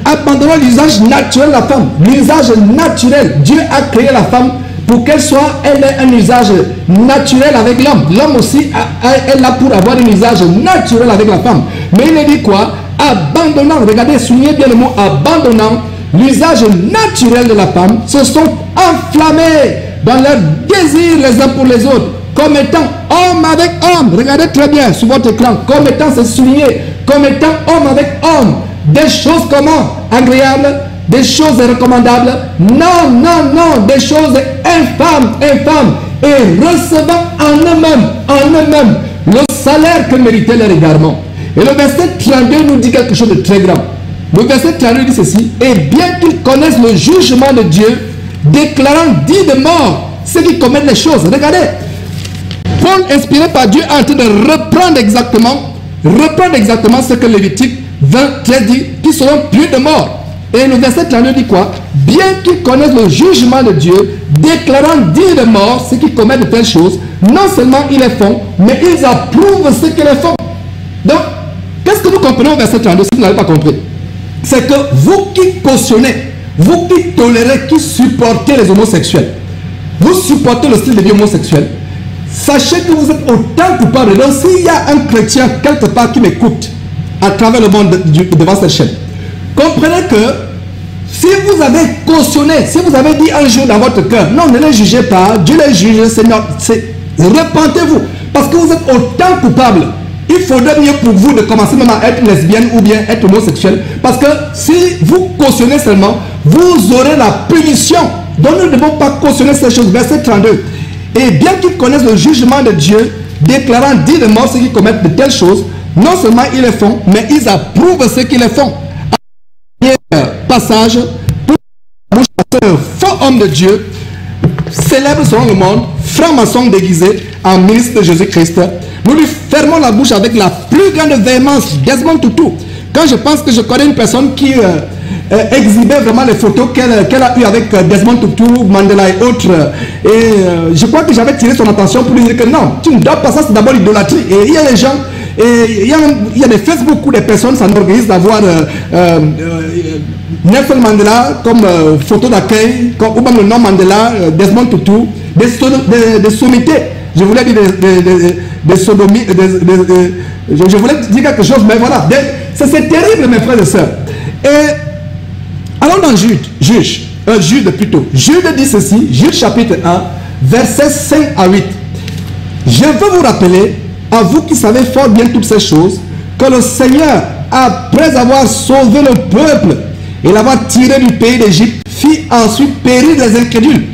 [SPEAKER 1] abandonnant l'usage naturel de la femme. L'usage naturel. Dieu a créé la femme pour qu'elle ait un usage naturel avec l'homme. L'homme aussi est là pour avoir un usage naturel avec la femme. Mais il dit quoi? Abandonnant, regardez, soulignez bien le mot abandonnant l'usage naturel de la femme, se sont enflammés dans leur désir les uns pour les autres, comme étant homme avec homme. Regardez très bien sur votre écran, comme étant, c'est souligné, comme étant homme avec homme. Des choses comment? Agréables, des choses recommandables. Non, non, non, des choses infâmes, infâmes. Et recevant en eux-mêmes, le salaire que méritait leur égarement. Et le verset 32 nous dit quelque chose de très grand. Le verset 32 dit ceci: et bien qu'ils connaissent le jugement de Dieu, déclarant dit de mort ceux qui commettent les choses. Regardez, Paul, inspiré par Dieu, est en train de reprendre exactement ce que Lévitique 20:13 dit, qui seront tués de mort. Et le verset 32 dit quoi? Bien qu'ils connaissent le jugement de Dieu, déclarant dire de mort ceux qui commettent de telles choses, non seulement ils les font, mais ils approuvent ceux qui les font. Donc, qu'est-ce que nous comprenons au verset 32 si vous n'avez pas compris? C'est que vous qui cautionnez, vous qui tolérez, qui supportez les homosexuels, vous supportez le style de vie homosexuel, sachez que vous êtes autant coupable. Donc s'il y a un chrétien quelque part qui m'écoute à travers le monde devant cette chaîne, comprenez que si vous avez cautionné, si vous avez dit un jour dans votre cœur, non, ne les jugez pas, Dieu les juge, Seigneur, repentez-vous, parce que vous êtes autant coupable. Il faudrait mieux pour vous de commencer même à être lesbienne ou bien être homosexuel. Parce que si vous cautionnez seulement, vous aurez la punition. Donc nous ne devons pas cautionner ces choses. Verset 32. Et bien qu'ils connaissent le jugement de Dieu, déclarant dit de mort ceux qui commettent de telles choses, non seulement ils les font, mais ils approuvent ceux qui les font. Passage pour un faux homme de Dieu, célèbre selon le monde, franc-maçon déguisé en ministre de Jésus-Christ. Nous lui fermons la bouche avec la plus grande véhémence. Desmond Tutu. Quand je pense que je connais une personne qui exhibait vraiment les photos qu'elle a eues avec Desmond Tutu, Mandela et autres, et je crois que j'avais tiré son attention pour lui dire que non, tu ne dois pas, ça c'est d'abord l'idolâtrie. Et il y a des gens, et il y a des Facebook où des personnes s'enorgueillissent d'avoir Nelson Mandela comme photo d'accueil, ou même le nom Mandela, Desmond Tutu, des sommités. Je voulais dire des sodomies, je voulais dire quelque chose, mais voilà. C'est terrible, mes frères et sœurs. Et allons dans Jude plutôt. Jude dit ceci, Jude chapitre 1, versets 5 à 8. Je veux vous rappeler, à vous qui savez fort bien toutes ces choses, que le Seigneur, après avoir sauvé le peuple et l'avoir tiré du pays d'Égypte, fit ensuite périr les incrédules.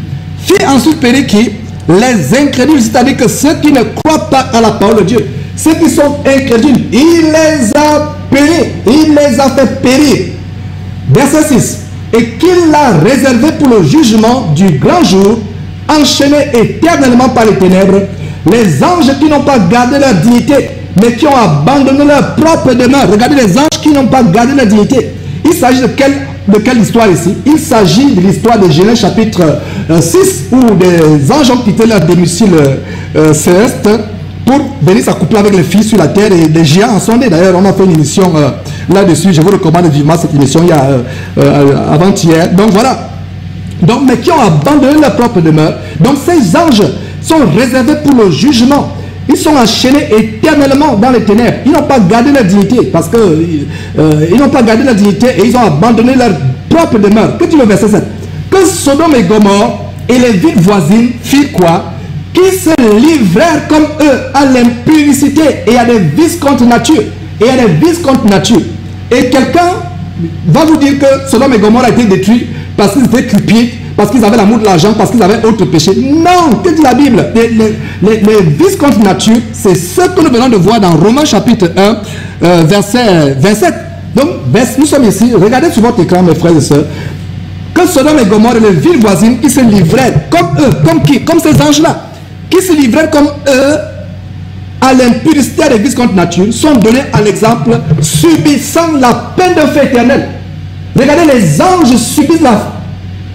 [SPEAKER 1] Fit ensuite périr qui? Les incrédules, c'est-à-dire que ceux qui ne croient pas à la parole de Dieu, ceux qui sont incrédules, il les a péris, il les a fait périr. Verset 6. Et qu'il l'a réservé pour le jugement du grand jour, enchaînés éternellement par les ténèbres, les anges qui n'ont pas gardé leur dignité, mais qui ont abandonné leur propre demeure. Regardez les anges qui n'ont pas gardé leur dignité. Il s'agit de quelle histoire ici? Il s'agit de l'histoire de Genèse chapitre 6, où des anges ont quitté leur domicile céleste pour venir s'accoupler avec les filles sur la terre, et les géants en sont nés. D'ailleurs, on a fait une émission là-dessus. Je vous recommande vivement cette émission il y a avant-hier. Donc voilà. Donc, mais qui ont abandonné leur propre demeure. Donc ces anges sont réservés pour le jugement. Ils sont enchaînés éternellement dans les ténèbres. Ils n'ont pas gardé leur dignité, parce que ils n'ont pas gardé leur dignité et ils ont abandonné leur propre demeure. Que dit le verset 7? Que Sodome et Gomorrhe et les villes voisines firent quoi? Qui se livrèrent comme eux à l'impudicité et à des vices contre nature. Et il y a des vices contre nature. Et quelqu'un va vous dire que Sodome et Gomorrhe a été détruit parce qu'ils étaient cupides, parce qu'ils avaient l'amour de l'argent, parce qu'ils avaient autre péché. Non, que dit la Bible? Les vices contre nature, c'est ce que nous venons de voir dans Romains chapitre 1, verset 27. Donc, nous sommes ici, regardez sur votre écran, mes frères et sœurs, que Sodome et Gomorrhe et les villes voisines qui se livraient comme eux, comme qui? Comme ces anges-là, qui se livraient comme eux à l'impudicité des vices contre nature, sont donnés à l'exemple, subissant la peine de feu éternel. Regardez, les anges subissent la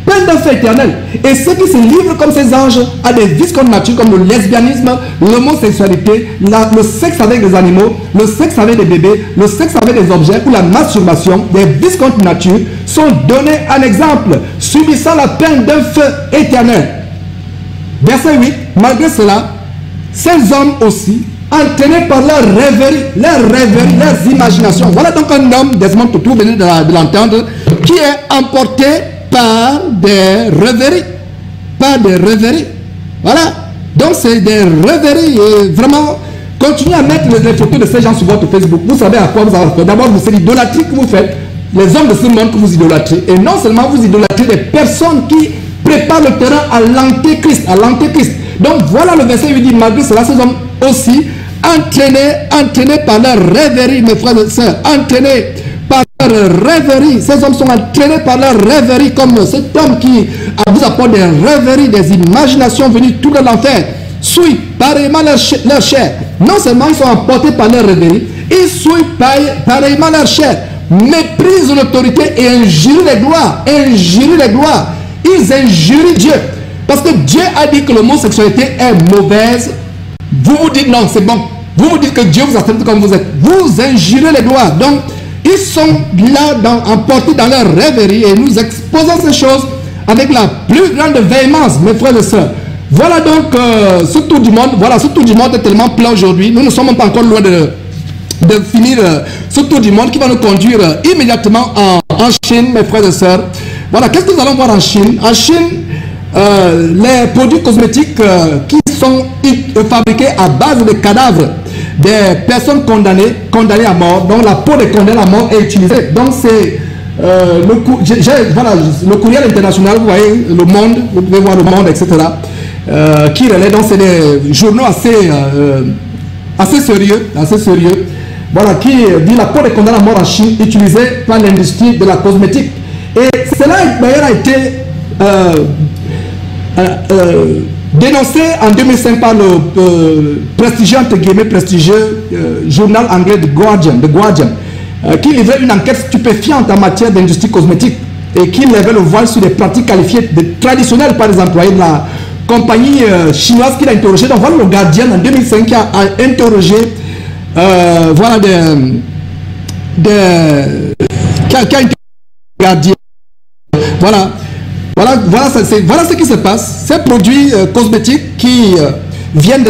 [SPEAKER 1] peine de feu éternel. Et ceux qui se livrent comme ces anges à des vices contre nature, comme le lesbianisme, l'homosexualité, le sexe avec des animaux, le sexe avec des bébés, le sexe avec des objets ou la masturbation, des vices contre nature, sont donnés à l'exemple, subissant la peine d'un feu éternel. Verset 8, malgré cela, ces hommes aussi, entraînés par leur rêverie, leurs imaginations. Voilà donc un homme, Desmond Tutu, vous venez de l'entendre, qui est emporté par des rêveries. Par des rêveries. Voilà. Donc c'est des rêveries. Et vraiment, continuez à mettre les photos de ces gens sur votre Facebook. Vous savez à quoi vous avez fait. D'abord, c'est l'idolâtrie que vous faites. Les hommes de ce monde que vous idolâtrez. Et non seulement vous idolâtrez des personnes qui préparent le terrain à l'antéchrist. À l'antéchrist. Donc voilà le verset 8 dit, malgré cela, ces hommes aussi, entraînés par leur rêverie, mes frères et sœurs, entraînés par leur rêverie. Ces hommes sont entraînés par leur rêverie, comme cet homme qui vous apporte des rêveries, des imaginations venues tout de l'enfer, souillent pareillement leur chair. Non seulement ils sont emportés par leur rêverie, ils souillent pareillement leur chair, méprisent l'autorité et injurient les gloires. Injurient les gloires. Ils injurient Dieu. Parce que Dieu a dit que l'homosexualité est mauvaise. Vous vous dites non, c'est bon. Vous vous dites que Dieu vous accepte comme vous êtes. Vous injurez les gloires. Donc, ils sont là emportés dans leur rêverie et nous exposons ces choses avec la plus grande véhémence, mes frères et sœurs. Voilà donc ce tour du monde. Voilà, ce tour du monde est tellement plein aujourd'hui. Nous ne sommes pas encore loin de finir ce tour du monde qui va nous conduire immédiatement en Chine, mes frères et sœurs. Voilà, qu'est-ce que nous allons voir en Chine? En Chine, les produits cosmétiques qui sont fabriqués à base de cadavres des personnes condamnées à mort, dont la peau des condamnés à mort est utilisée. Donc c'est le courriel international, vous voyez, le Monde, vous pouvez voir le Monde, etc. Qui relaie, donc c'est des journaux assez sérieux, voilà, qui dit la peau des condamnés à mort en Chine utilisée par l'industrie de la cosmétique. Et cela d'ailleurs a été dénoncé en 2005 par le prestigieux, entre guillemets, prestigieux journal anglais The Guardian, qui livrait une enquête stupéfiante en matière d'industrie cosmétique et qui levait le voile sur des pratiques qualifiées de traditionnelles par les employés de la compagnie chinoise qu'il a interrogé. Donc voilà le Guardian en 2005 qui a interrogé voilà qui a interrogé le Guardian. Voilà ce qui se passe. Ces produits cosmétiques qui viennent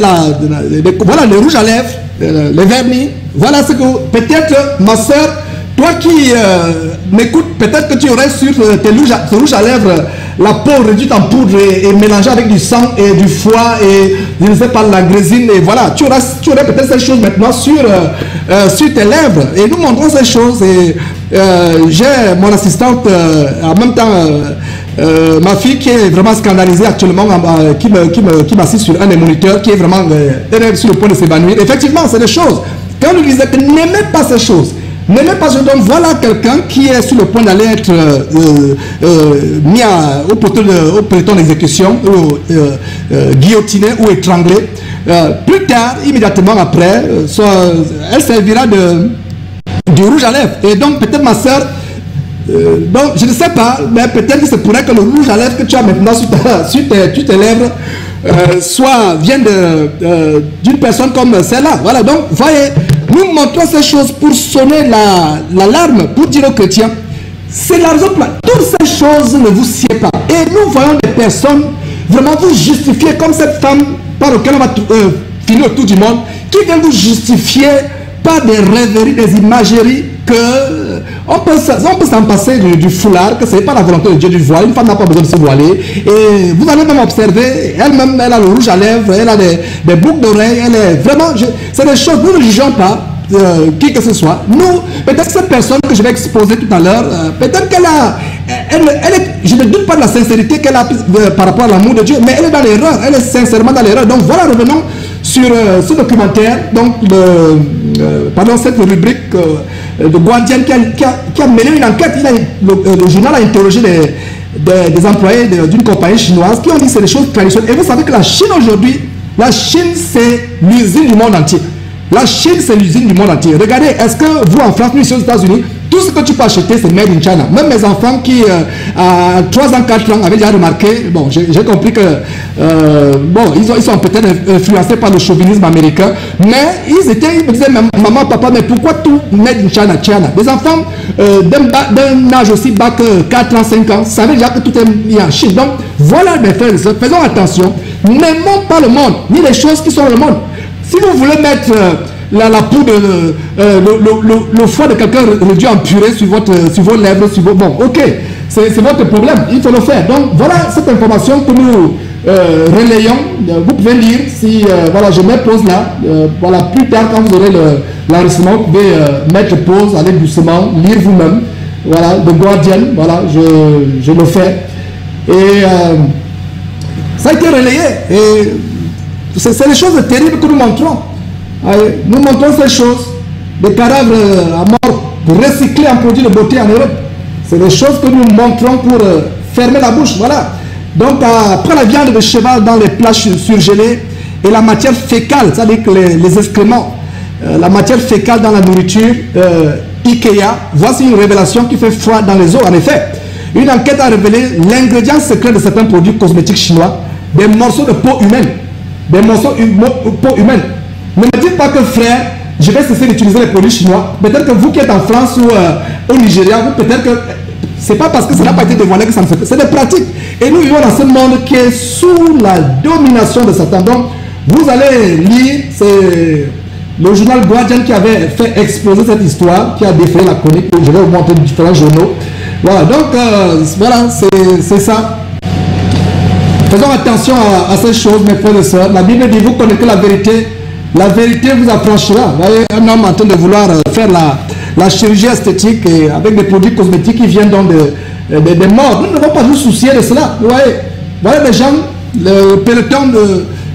[SPEAKER 1] voilà, le rouge à lèvres, les vernis. Voilà ce que peut-être, ma soeur, toi qui m'écoutes, peut-être que tu aurais sur tes rouges à lèvres la peau réduite en poudre et mélangée avec du sang et du foie et je ne sais pas, la grésine. Et voilà, tu aurais peut-être ces choses maintenant sur tes lèvres. Et nous montrons ces choses. Et j'ai mon assistante, en même temps, ma fille qui est vraiment scandalisée actuellement, qui m'assiste sur un des moniteurs, qui est vraiment sur le point de s'évanouir. Effectivement, c'est des choses. Quand nous disons que n'aimez pas ces choses, n'aimez pas ce donc voilà quelqu'un qui est sur le point d'aller être mis au peloton d'exécution, guillotiné ou étranglé. Plus tard, immédiatement après, elle servira du rouge à lèvres. Et donc peut-être ma soeur, donc je ne sais pas, mais peut-être que c'est pourrait que le rouge à lèvres que tu as maintenant sur tes lèvres vienne d'une personne comme celle-là. Voilà, donc voyez, nous montrons ces choses pour sonner l'alarme, pour dire aux chrétiens, c'est la raison pour laquelle toutes ces choses ne vous sied pas. Et nous voyons des personnes vraiment vous justifier, comme cette femme par laquelle on va finir autour du monde, qui vient vous justifier par des rêveries, des imageries, que on peut s'en passer du foulard, que ce n'est pas la volonté de Dieu du voile. Une femme n'a pas besoin de se voiler. Et vous allez même observer, elle-même, elle a le rouge à lèvres, elle a des boucles d'oreilles, elle est vraiment, c'est des choses, nous ne jugeons pas. qui que ce soit. Nous, peut-être cette personne que je vais exposer tout à l'heure, peut-être qu'elle a, je ne doute pas de la sincérité qu'elle a par rapport à l'amour de Dieu, mais elle est dans l'erreur, elle est sincèrement dans l'erreur. Donc voilà, revenons sur ce documentaire, donc pendant cette rubrique de Guardian qui a mené une enquête. Le journal a interrogé des employés d'une compagnie chinoise qui ont dit que c'est des choses traditionnelles. Et vous savez que la Chine aujourd'hui, la Chine c'est l'usine du monde entier. La Chine c'est l'usine du monde entier. Regardez, est-ce que vous en France, nous ici aux États-Unis, tout ce que tu peux acheter c'est made in China. Même mes enfants qui à 3 ans, 4 ans avaient déjà remarqué, bon j'ai compris que bon ils sont peut-être influencés par le chauvinisme américain, mais ils me disaient maman, papa, mais pourquoi tout made in China, China? Des enfants d'un âge aussi bas que 4 ans, 5 ans savaient déjà que tout est mis en Chine. Donc voilà mes frères et sœurs, faisons attention, n'aimons pas le monde, ni les choses qui sont dans le monde. Si vous voulez mettre la poudre, le foie de quelqu'un réduit en purée sur vos lèvres, bon, ok, c'est votre problème, il faut le faire. Donc voilà cette information que nous relayons. Vous pouvez lire si voilà, je mets pause là. Voilà, plus tard quand vous aurez l'enregistrement, vous pouvez mettre pause, aller doucement, lire vous-même. Voilà, The Guardian, voilà, je le fais. Et ça a été relayé. Et c'est les choses terribles que nous montrons. Nous montrons ces choses, des cadavres à mort recyclés en produits de beauté en Europe. C'est des choses que nous montrons pour fermer la bouche. Voilà. Donc, après la viande de cheval dans les plats surgelés et la matière fécale, c'est-à-dire que les excréments, la matière fécale dans la nourriture, Ikea, voici une révélation qui fait froid dans les os. En effet, une enquête a révélé l'ingrédient secret de certains produits cosmétiques chinois, des morceaux de peau humaine. Des morceaux de peau humaine. Ne me dites pas que frère, je vais cesser d'utiliser les produits chinois. Peut-être que vous qui êtes en France ou au Nigeria, vous peut-être que c'est pas parce que ça n'a pas été dévoilé que ça ne se fait. C'est des pratiques. Et nous vivons dans ce monde qui est sous la domination de Satan. Donc, vous allez lire, c'est le journal Guardian qui avait fait exploser cette histoire, qui a défrayé la chronique. Je vais vous montrer différents journaux. Voilà, donc voilà, c'est ça. Faisons attention à ces choses, mes frères et sœurs. La Bible dit, vous connaissez la vérité vous affranchira. Vous voyez, un homme en train de vouloir faire la chirurgie esthétique et avec des produits cosmétiques qui viennent donc des morts. Nous ne devons pas nous soucier de cela. Vous voyez des gens, le peloton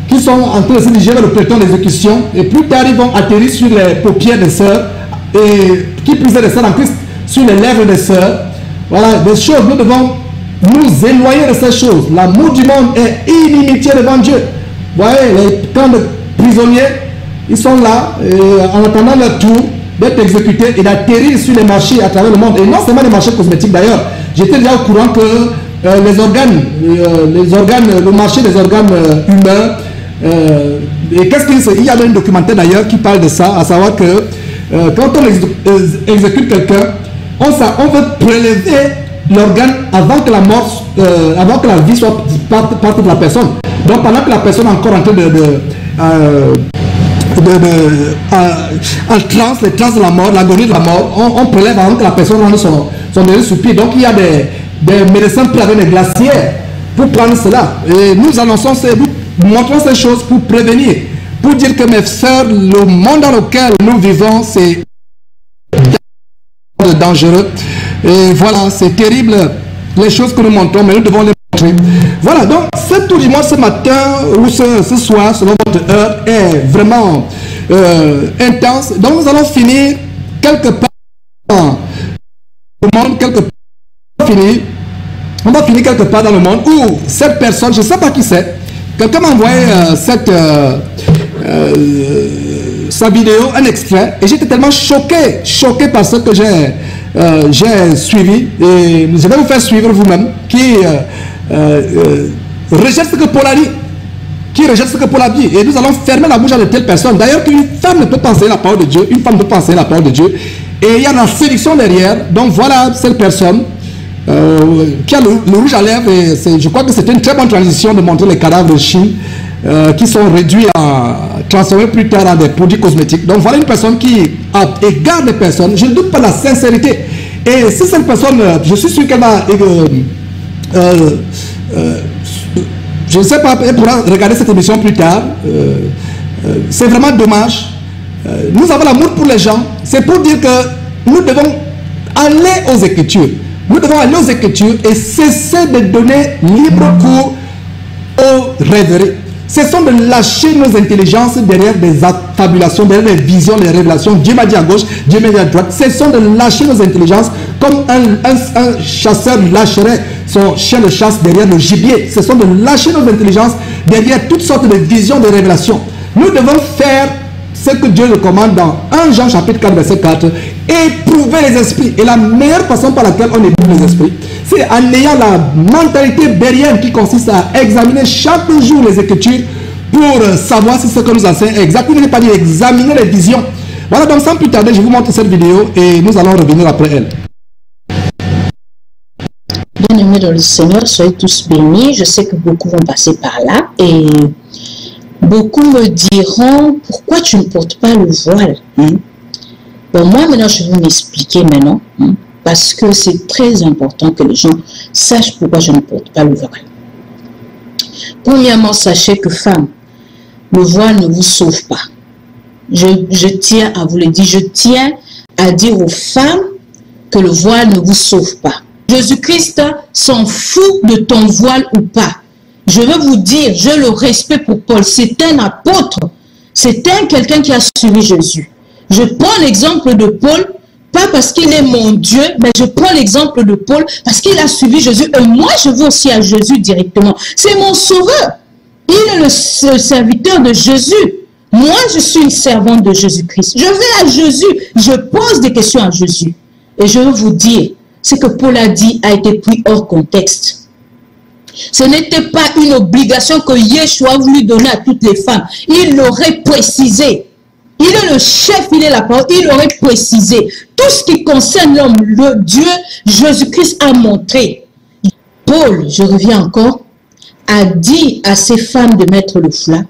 [SPEAKER 1] qui sont en train de se diriger vers le peloton d'exécution, et plus tard ils vont atterrir sur les paupières des sœurs, et qui plus est des sœurs en Christ, sur les lèvres des sœurs. Voilà, des choses, nous devons nous éloigner de ces choses. L'amour du monde est inimitié devant Dieu. Vous voyez, les camps de prisonniers, ils sont là, en attendant leur tour d'être exécutés et d'atterrir sur les marchés à travers le monde. Et non seulement les marchés cosmétiques d'ailleurs. J'étais déjà au courant que le marché des organes humains, et qu'est-ce qu'il y a un documentaire d'ailleurs qui parle de ça, à savoir que quand on exécute quelqu'un, on veut prélever l'organe avant que la mort, avant que la vie soit partie de la personne. Donc pendant que la personne est encore en train en transe, les transes de la mort, l'agonie de la mort, on prélève avant que la personne rende son dernier soupir. Donc il y a des médecins prêts avec des glacières pour prendre cela. Et nous annonçons, nous montrons ces choses pour prévenir, pour dire que mes sœurs, le monde dans lequel nous vivons, c'est dangereux. Et voilà, c'est terrible les choses que nous montrons, mais nous devons les montrer. Voilà, donc c'est tout dimanche ce matin ou ce soir, selon votre heure, est vraiment intense. Donc nous allons finir quelque part dans le monde, on va finir quelque part dans le monde où cette personne, je ne sais pas qui c'est, quelqu'un m'a envoyé sa vidéo, un extrait, et j'étais tellement choqué par ce que j'ai suivi, et je vais vous faire suivre vous-même, qui rejette ce que Paul a dit, et nous allons fermer la bouche à de telles personnes. D'ailleurs, qu'une femme ne peut pas enseigner la parole de Dieu, une femme ne peut pas enseigner la parole de Dieu, et il y a la séduction derrière. Donc voilà cette personne qui a le rouge à lèvres, et je crois que c'était une très bonne transition de montrer les cadavres de Chine qui sont réduits à transformer plus tard en des produits cosmétiques. Donc voilà une personne qui égare des personnes. Je ne doute pas de la sincérité. Et si cette personne, je suis sûr qu'elle va je ne sais pas, elle pourra regarder cette émission plus tard. C'est vraiment dommage nous avons l'amour pour les gens, c'est pour dire que nous devons aller aux Écritures. Nous devons aller aux Écritures et cesser de donner libre cours aux rêveries. Cessons de lâcher nos intelligences derrière des affabulations, derrière des visions, des révélations. Dieu m'a dit à gauche, Dieu m'a dit à droite. Cessons de lâcher nos intelligences comme un chasseur lâcherait son chien de chasse derrière le gibier. Cessons de lâcher nos intelligences derrière toutes sortes de visions, de révélations. Nous devons faire ce que Dieu nous commande dans 1 Jean chapitre 4 verset 4, éprouver les esprits. Et la meilleure façon par laquelle on éprouve les esprits, c'est en ayant la mentalité bérienne qui consiste à examiner chaque jour les Écritures pour savoir si ce que nous enseignons est exact. Il n'est pas dit examiner les visions. Voilà, donc sans plus tarder, je vous montre cette vidéo et nous allons revenir après elle.
[SPEAKER 6] Bien-aimés dans le Seigneur, soyez tous bénis. Je sais que beaucoup vont passer par là et beaucoup me diront, pourquoi tu ne portes pas le voile? Bon, moi maintenant je vais m'expliquer maintenant, parce que c'est très important que les gens sachent pourquoi je ne porte pas le voile. Premièrement, sachez que femmes, le voile ne vous sauve pas. Je tiens à vous le dire, je tiens à dire aux femmes que le voile ne vous sauve pas. Jésus-Christ s'en fout de ton voile ou pas. Je veux vous dire, je le respecte pour Paul, c'est un apôtre, c'est quelqu'un qui a suivi Jésus. Je prends l'exemple de Paul, pas parce qu'il est mon Dieu, mais je prends l'exemple de Paul parce qu'il a suivi Jésus. Et moi, je veux aussi à Jésus directement. C'est mon sauveur. Il est le serviteur de Jésus. Moi, je suis une servante de Jésus-Christ. Je vais à Jésus, je pose des questions à Jésus. Et je veux vous dire, ce que Paul a dit a été pris hors contexte. Ce n'était pas une obligation que Yeshua voulait donner à toutes les femmes. Il l'aurait précisé. Il est le chef, il est la parole, il aurait précisé. Tout ce qui concerne l'homme, le Dieu, Jésus-Christ a montré. Paul, je reviens encore, a dit à ces femmes de mettre le foulard.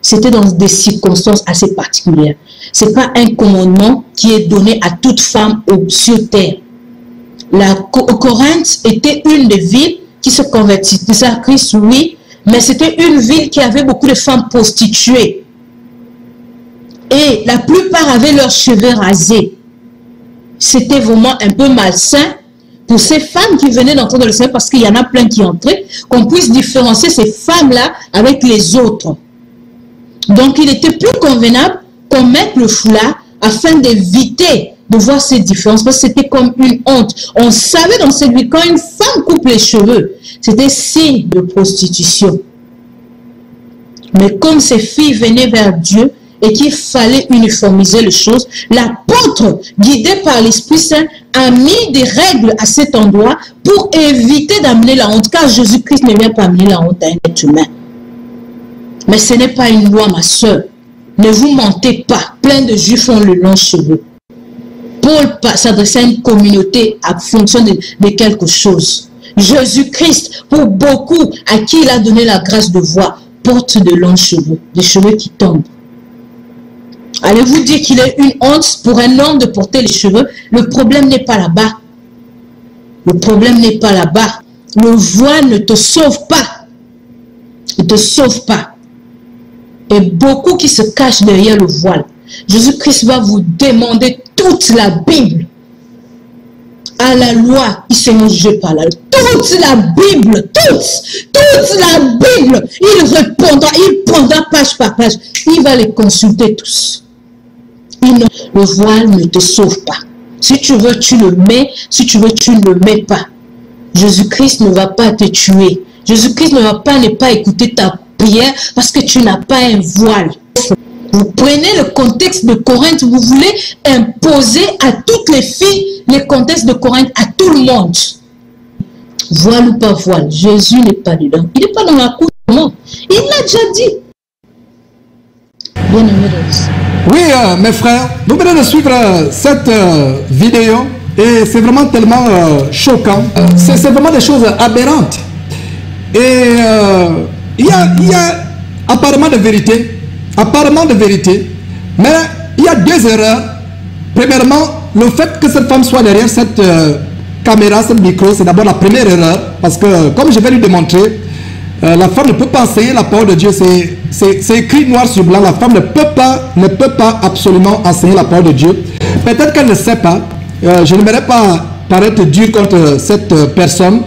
[SPEAKER 6] C'était dans des circonstances assez particulières. Ce n'est pas un commandement qui est donné à toute femme sur terre. La Corinthe était une des villes qui se convertissait à Christ, oui, mais c'était une ville qui avait beaucoup de femmes prostituées. Et la plupart avaient leurs cheveux rasés. C'était vraiment un peu malsain pour ces femmes qui venaient d'entrer dans le Seigneur, parce qu'il y en a plein qui entraient, qu'on puisse différencier ces femmes-là avec les autres. Donc, il était plus convenable qu'on mette le foulard afin d'éviter de voir ces différences, parce que c'était comme une honte. On savait dans cette vie, quand une femme coupe les cheveux, c'était signe de prostitution. Mais comme ces filles venaient vers Dieu et qu'il fallait uniformiser les choses, l'apôtre, guidé par l'Esprit Saint, a mis des règles à cet endroit pour éviter d'amener la honte, car Jésus-Christ ne vient pas amener la honte à un être humain. Mais ce n'est pas une loi, ma soeur. Ne vous mentez pas. Plein de juifs ont le long cheveu. Paul s'adressait à une communauté en fonction de quelque chose. Jésus-Christ, pour beaucoup à qui il a donné la grâce de voir, porte de longs cheveux, des cheveux qui tombent. Allez-vous dire qu'il est une honte pour un homme de porter les cheveux? Le problème n'est pas là-bas. Le problème n'est pas là-bas. Le voile ne te sauve pas. Il ne te sauve pas. Et beaucoup qui se cachent derrière le voile. Jésus-Christ va vous demander toute la Bible. À la loi, ils seront jugés par la loi. Toute la Bible, toute la Bible. Il prendra page par page. Il va les consulter tous. Le voile ne te sauve pas. Si tu veux, tu le mets. Si tu veux, tu ne le mets pas. Jésus-Christ ne va pas te tuer. Jésus-Christ ne va pas ne pas écouter ta prière parce que tu n'as pas un voile. Vous prenez le contexte de Corinthe, vous voulez imposer à toutes les filles le contexte de Corinthe, à tout le monde. Voile ou pas voile, Jésus n'est pas dedans. Il n'est pas dans la cour du monde. Il l'a déjà dit. Bien aimé.
[SPEAKER 1] Oui, mes frères, nous venons de suivre cette vidéo et c'est vraiment tellement choquant. C'est vraiment des choses aberrantes. Et il y a apparemment de vérité. Mais il y a deux erreurs. Premièrement, le fait que cette femme soit derrière cette caméra, ce micro, c'est d'abord la première erreur. Parce que, comme je vais lui démontrer, La femme ne peut pas enseigner la parole de Dieu. C'est écrit noir sur blanc. La femme ne peut pas absolument enseigner la parole de Dieu. Peut-être qu'elle ne sait pas. Je n'aimerais pas paraître dur contre cette personne.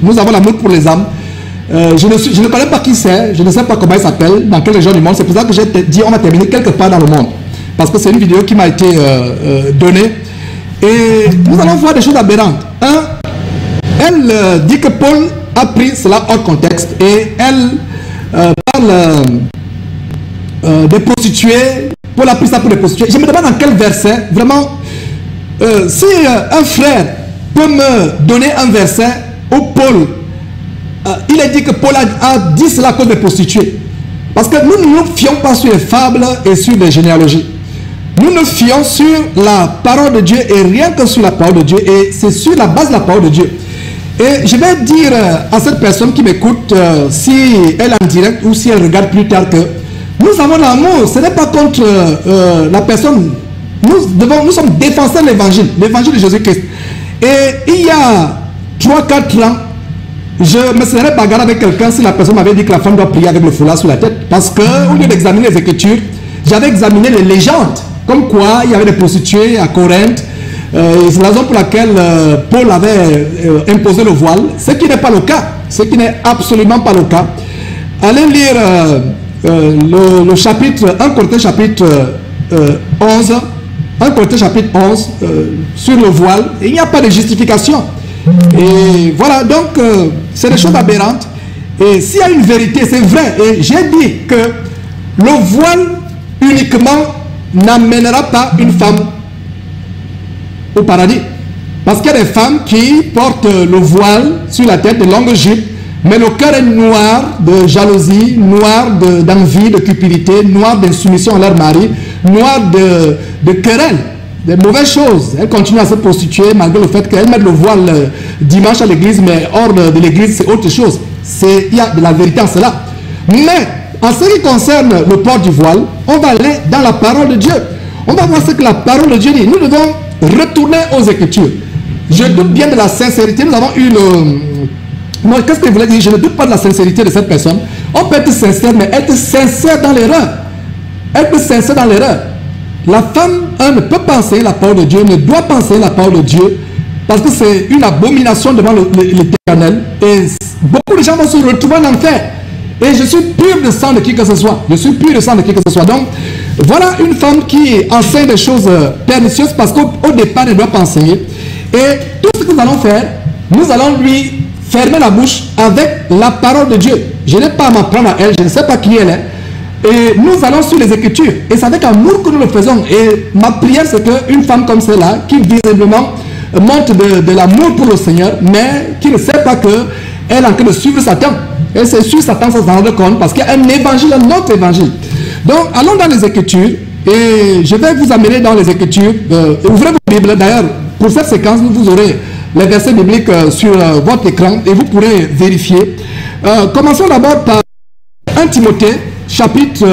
[SPEAKER 1] Nous avons l'amour pour les âmes. Je ne connais pas qui c'est. Je ne sais pas comment il s'appelle, dans quelle région du monde. C'est pour ça que j'ai dit on va terminer quelque part dans le monde. Parce que c'est une vidéo qui m'a été donnée. Et nous allons voir des choses aberrantes. Elle dit que Paul a pris cela hors contexte et elle parle des prostituées. Paul a pris ça pour les prostituées. Je me demande dans quel verset, vraiment, si un frère peut me donner un verset où Paul, il est dit que Paul a dit cela à cause des prostituées. Parce que nous ne nous fions pas sur les fables et sur les généalogies. Nous nous fions sur la parole de Dieu et rien que sur la parole de Dieu. Et c'est sur la base de la parole de Dieu. Et je vais dire à cette personne qui m'écoute, si elle est en direct ou si elle regarde plus tard, que nous avons l'amour. Ce n'est pas contre la personne. Nous sommes défenseurs de l'évangile de Jésus-Christ. Et il y a 3-4 ans, je me serais bagarré avec quelqu'un si la personne m'avait dit que la femme doit prier avec le foulard sur la tête. Parce qu'au lieu d'examiner les Écritures, j'avais examiné les légendes. Comme quoi, il y avait des prostituées à Corinthe. C'est la raison pour laquelle Paul avait imposé le voile. Ce qui n'est pas le cas. Ce qui n'est absolument pas le cas. Allez lire le chapitre 1 Corinthiens chapitre 11. 1 Corinthiens chapitre 11 sur le voile. Et il n'y a pas de justification. Et voilà, donc c'est des choses aberrantes. Et s'il y a une vérité, c'est vrai. Et j'ai dit que le voile uniquement n'amènera pas une femme au paradis. Parce qu'il y a des femmes qui portent le voile sur la tête, de longues jupes, mais le cœur est noir de jalousie, noir d'envie, de cupidité, noir d'insoumission à leur mari, noir de querelle, de mauvaises choses. Elles continuent à se prostituer malgré le fait qu'elles mettent le voile dimanche à l'église, mais hors de l'église, c'est autre chose. Il y a de la vérité en cela. Mais en ce qui concerne le port du voile, on va aller dans la parole de Dieu. On va voir ce que la parole de Dieu dit. Nous devons retourner aux Écritures. Je doute bien de la sincérité. Nous avons moi, qu'est-ce que je voulais dire? Je ne doute pas de la sincérité de cette personne. On peut être sincère, mais être sincère dans l'erreur. Être sincère dans l'erreur. La femme, ne peut pas enseigner la parole de Dieu, ne doit pas enseigner la parole de Dieu, parce que c'est une abomination devant l'Éternel. Et beaucoup de gens vont se retrouver en enfer. Et je suis pur de sang de qui que ce soit. Je suis pur de sang de qui que ce soit. Donc, voilà une femme qui enseigne des choses pernicieuses parce qu'au départ, elle ne doit pas enseigner. Et tout ce que nous allons faire, nous allons lui fermer la bouche avec la parole de Dieu. Je n'ai pas à m'en prendre à elle, je ne sais pas qui elle est. Et nous allons sur les Écritures. Et c'est avec amour que nous le faisons. Et ma prière, c'est qu'une femme comme celle-là, qui visiblement montre de l'amour pour le Seigneur, mais qui ne sait pas qu'elle est en train de suivre Satan. Et c'est sur Satan sans s'en rendre compte, parce qu'il y a un évangile, un autre évangile. Donc, allons dans les Écritures. Et je vais vous amener dans les Écritures. Ouvrez vos Bibles. D'ailleurs, pour cette séquence, vous aurez les versets bibliques sur votre écran et vous pourrez vérifier. Commençons d'abord par 1 Timothée, chapitre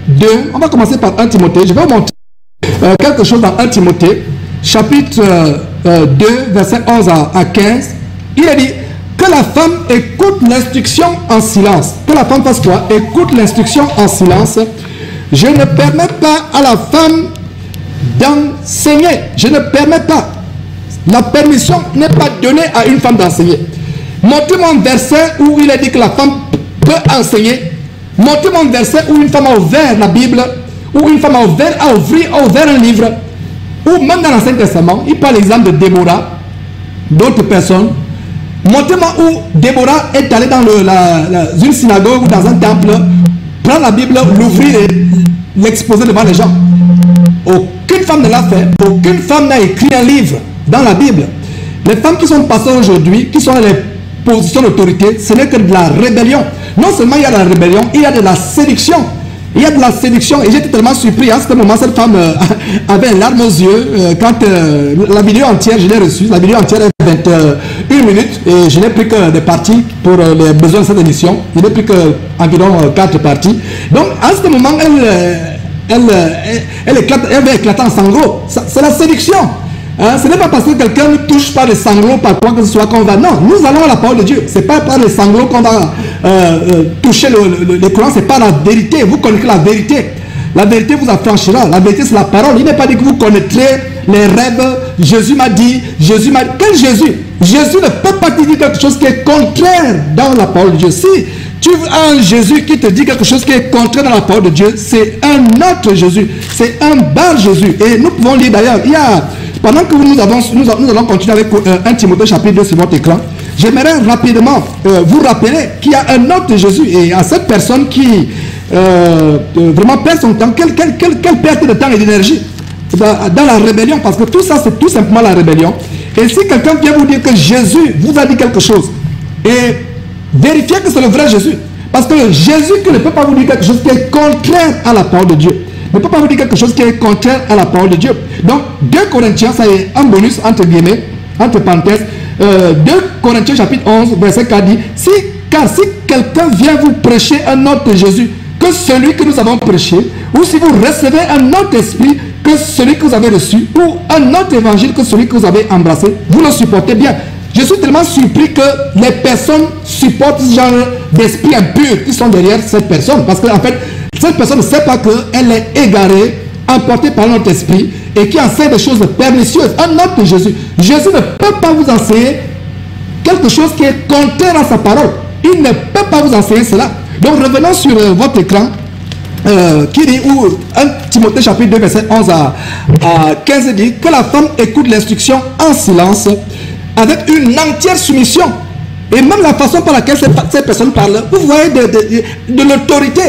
[SPEAKER 1] 2. On va commencer par 1 Timothée. Je vais vous montrer quelque chose dans 1 Timothée, chapitre 2, versets 11 à 15. Il a dit que la femme écoute l'instruction en silence. Que la femme fasse quoi? Écoute l'instruction en silence. Je ne permets pas à la femme d'enseigner. Je ne permets pas. La permission n'est pas donnée à une femme d'enseigner. Montrez-moi un verset où il est dit que la femme peut enseigner. Montrez-moi un verset où une femme a ouvert la Bible, où une femme a ouvert un livre, ou même dans l'Ancien Testament, il parle l'exemple de Déborah, d'autres personnes. Montrez-moi où Déborah est allée dans une synagogue ou dans un temple, prendre la Bible, l'ouvrir et l'exposer devant les gens. Aucune femme ne l'a fait. Aucune femme n'a écrit un livre dans la Bible. Les femmes qui sont passées aujourd'hui, qui sont dans les positions d'autorité, ce n'est que de la rébellion. Non seulement il y a de la rébellion, il y a de la séduction. Il y a de la séduction. Et j'étais tellement surpris. À ce moment, cette femme avait une larme aux yeux. Quand la vidéo entière, je l'ai reçue. La vidéo entière est 21 minutes. Et je n'ai plus que des parties pour les besoins de cette émission. Je n'ai plus qu'environ 4 parties. Donc, à ce moment, elle va éclater en sanglots. C'est la séduction. Hein, ce n'est pas parce que quelqu'un ne touche pas les sanglots par quoi que ce soit qu'on va. Non, nous allons à la parole de Dieu. Ce n'est pas par les sanglots qu'on va toucher les courants, ce n'est pas la vérité. Vous connaissez la vérité. La vérité vous affranchira. La vérité, c'est la parole. Il n'est pas dit que vous connaîtrez les rêves. Jésus m'a dit, Jésus m'a dit. Quel Jésus? Jésus ne peut pas te dire quelque chose qui est contraire dans la parole de Dieu. Si tu as un Jésus qui te dit quelque chose qui est contraire dans la parole de Dieu, c'est un autre Jésus. C'est un bar Jésus. Et nous pouvons lire d'ailleurs, pendant que nous allons continuer avec 1 Timothée chapitre 2 sur votre écran, j'aimerais rapidement vous rappeler qu'il y a un autre Jésus. Et à cette personne qui vraiment perd son temps, quelle perte de temps et d'énergie dans la rébellion, parce que tout ça c'est tout simplement la rébellion. Et si quelqu'un vient vous dire que Jésus vous a dit quelque chose, et vérifiez que c'est le vrai Jésus, parce que Jésus qui ne peut pas vous dire quelque chose qui est contraire à la parole de Dieu, ne peut pas vous dire quelque chose qui est contraire à la parole de Dieu. Donc 2 Corinthiens, ça est un bonus entre guillemets, entre parenthèses, 2 Corinthiens chapitre 11 verset 4 dit, car si quelqu'un vient vous prêcher un autre Jésus que celui que nous avons prêché, ou si vous recevez un autre esprit que celui que vous avez reçu, ou un autre évangile que celui que vous avez embrassé, vous le supportez bien. Je suis tellement surpris que les personnes supportent ce genre d'esprit impur qui sont derrière cette personne, parce qu'en fait, cette personne ne sait pas qu'elle est égarée, emportée par notre esprit, et qui enseigne des choses pernicieuses. Un autre Jésus. Jésus ne peut pas vous enseigner quelque chose qui est contraire à sa parole. Il ne peut pas vous enseigner cela. Donc revenons sur votre écran, qui dit, où 1 Timothée chapitre 2 verset 11 à 15 dit que la femme écoute l'instruction en silence, avec une entière soumission. Et même la façon par laquelle cette personne parle, vous voyez de l'autorité.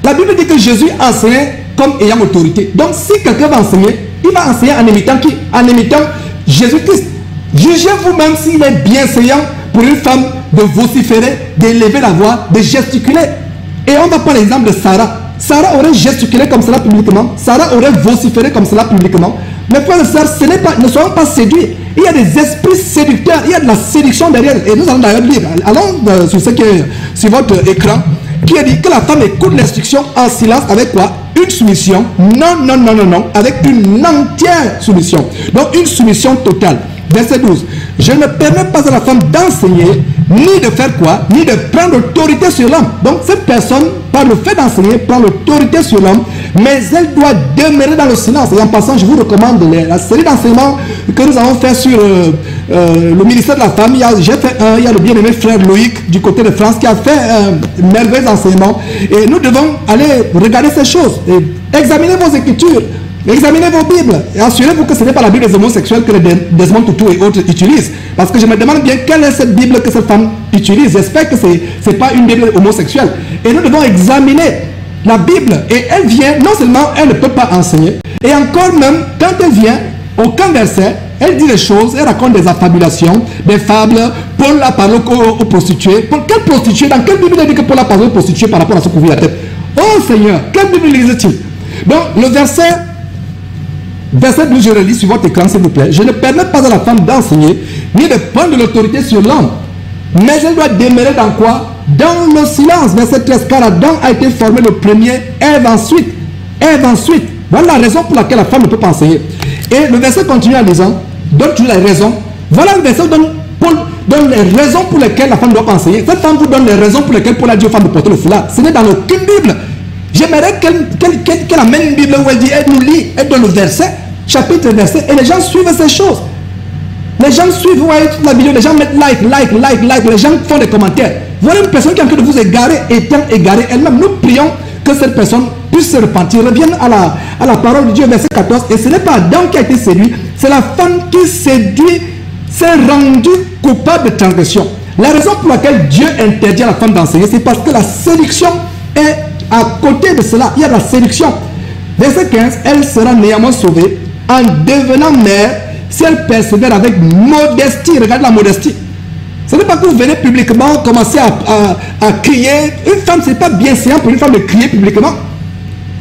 [SPEAKER 1] La Bible dit que Jésus enseignait comme ayant autorité. Donc si quelqu'un va enseigner, il va enseigner en imitant qui? En imitant Jésus-Christ. Jugez vous-même s'il est bienséant pour une femme de vociférer, d'élever la voix, de gesticuler. Et on va prendre l'exemple de Sarah. Sarah aurait gesticulé comme cela publiquement. Sarah aurait vociféré comme cela publiquement. Mais frères et sœurs, ne soyons pas séduits. Il y a des esprits séducteurs, il y a de la séduction derrière. Et nous allons d'ailleurs lire. Allons sur ce qui est sur votre écran, qui a dit que la femme écoute l'instruction en silence avec quoi? Une soumission. Non, avec une entière soumission. Donc une soumission totale. Verset 12. Je ne permets pas à la femme d'enseigner, ni de faire quoi? Ni de prendre l'autorité sur l'homme. Donc cette personne, par le fait d'enseigner, prend l'autorité sur l'homme, mais elle doit demeurer dans le silence. Et en passant, je vous recommande la série d'enseignements que nous avons fait sur le ministère de la femme. J'ai fait il y a le bien-aimé frère Loïc du côté de France qui a fait un merveilleux enseignement. Et nous devons aller regarder ces choses. Et examiner vos écritures. Examinez vos Bibles et assurez-vous que ce n'est pas la Bible des homosexuels que les Desmond Tutu et autres utilisent. Parce que je me demande bien quelle est cette Bible que cette femme utilise. J'espère que ce n'est pas une Bible homosexuelle. Et nous devons examiner la Bible. Et elle vient, non seulement elle ne peut pas enseigner, et encore même, quand elle vient, aucun verset, elle dit des choses, elle raconte des affabulations, des fables. Paul a parlé aux prostituées. Pour quelle prostituée? Dans quelle Bible il dit que Paul a parlé aux prostituées par rapport à se couvrir la tête? Oh Seigneur, quelle Bible lisait-il? Donc le verset 12, je relis sur votre écran s'il vous plaît. Je ne permets pas à la femme d'enseigner, ni de prendre de l'autorité sur l'homme. Mais elle doit demeurer dans quoi? Dans le silence. Verset 13, car Adam a été formé le premier, Ève ensuite. Ève ensuite. Voilà la raison pour laquelle la femme ne peut pas enseigner. Et le verset continue en disant, donne toujours les raisons. Voilà le verset où Paul donne les raisons pour lesquelles la femme ne doit pas enseigner. Cette femme vous donne les raisons pour lesquelles Paul a dit aux femmes de porter le foulard. Ce n'est dans aucune Bible. J'aimerais qu'elle amène une Bible où elle dit, elle nous lit, elle donne le verset, chapitre, verset, et les gens suivent ces choses. Les gens suivent, vous voyez toute la vidéo, les gens mettent like, les gens font des commentaires. Voilà une personne qui est en train de vous égarer, étant égarée elle-même. Nous prions que cette personne puisse se repentir, revienne à la parole de Dieu, verset 14, et ce n'est pas Adam qui a été séduit, c'est la femme qui séduit, s'est rendue coupable de transgression. La raison pour laquelle Dieu interdit à la femme d'enseigner, c'est parce que la séduction est à côté de cela, il y a la séduction. Verset 15, elle sera néanmoins sauvée en devenant mère si elle persévère avec modestie. Regardez la modestie. Ce n'est pas que vous venez publiquement commencer à crier. Une femme, ce n'est pas bien séant pour une femme de crier publiquement.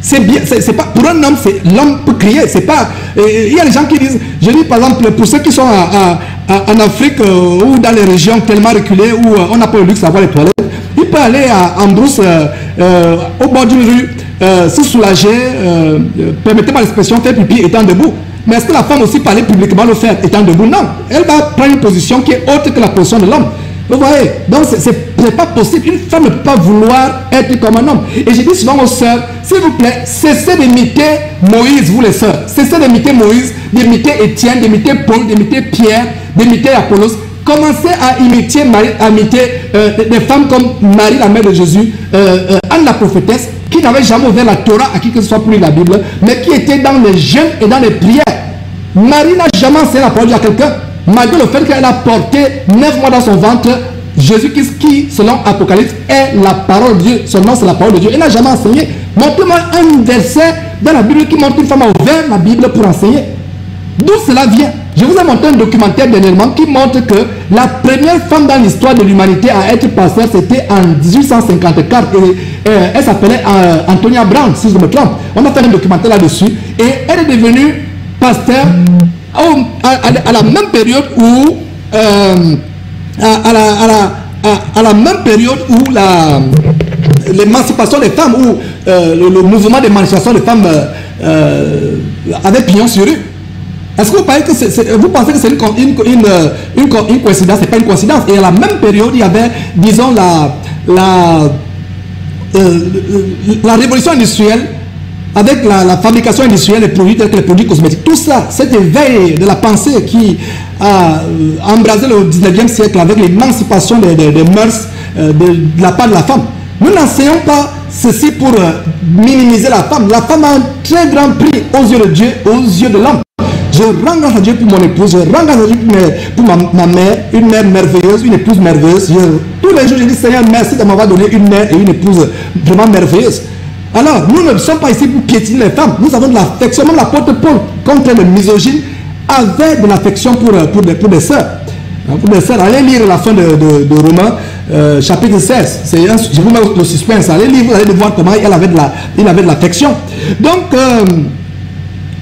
[SPEAKER 1] C'est bien, c'est pas pour un homme, l'homme peut crier. C'est pas. Il y a des gens qui disent, je dis par exemple pour ceux qui sont en Afrique ou dans les régions tellement reculées où on n'a pas le luxe d'avoir les toilettes. Il peut aller en brousse au bord d'une rue, se soulager, permettez-moi l'expression, faire pipi étant debout. Mais est-ce que la femme aussi parlait publiquement le faire étant debout? Non. Elle va prendre une position qui est autre que la position de l'homme. Vous voyez? Donc, ce n'est pas possible. Une femme ne peut pas vouloir être comme un homme. Et je dis souvent aux sœurs, s'il vous plaît, cessez d'imiter Moïse, vous les sœurs. Cessez d'imiter Moïse, d'imiter Étienne, d'imiter Paul, d'imiter Pierre, d'imiter Apollos. Commencez à imiter des femmes comme Marie, la mère de Jésus, Anne la prophétesse, qui n'avait jamais ouvert la Torah à qui que ce soit pour lire la Bible, mais qui était dans les jeûnes et dans les prières. Marie n'a jamais enseigné la parole à quelqu'un, malgré le fait qu'elle a porté 9 mois dans son ventre Jésus-Christ qui, selon Apocalypse, est la parole de Dieu. Son nom, c'est la parole de Dieu. Elle n'a jamais enseigné. Montrez-moi un verset dans la Bible qui montre qu'une femme a ouvert la Bible pour enseigner. D'où cela vient? Je vous ai montré un documentaire dernièrement qui montre que la première femme dans l'histoire de l'humanité à être pasteur, c'était en 1854. Et elle s'appelait Antonia Brown, si je me trompe. On a fait un documentaire là-dessus. Et elle est devenue pasteur à la même période où... à la même période où l'émancipation des femmes, où le mouvement d'émancipation des femmes avait pignon sur rue. Est-ce que vous pensez que c'est une coïncidence? Ce n'est pas une coïncidence. Et à la même période, il y avait, disons, la révolution industrielle, avec la fabrication industrielle des produits tels que les produits cosmétiques. Tout ça, cet éveil de la pensée qui a embrasé le 19e siècle avec l'émancipation des mœurs de la part de la femme. Nous n'enseignons pas ceci pour minimiser la femme. La femme a un très grand prix aux yeux de Dieu, aux yeux de l'homme. Je rends grâce à Dieu pour mon épouse, je rends grâce à Dieu pour ma mère, une mère merveilleuse, une épouse merveilleuse. Tous les jours, je dis Seigneur, merci de m'avoir donné une mère et une épouse vraiment merveilleuse. Alors, nous ne sommes pas ici pour piétiner les femmes. Nous avons de l'affection. Même l'apôtre Paul, contre le misogyne, avait de l'affection pour des sœurs. Pour des sœurs, allez lire la fin de Romains, chapitre 16. Je vous mets le suspense. Allez lire, vous allez voir comment il avait de l'affection. Donc,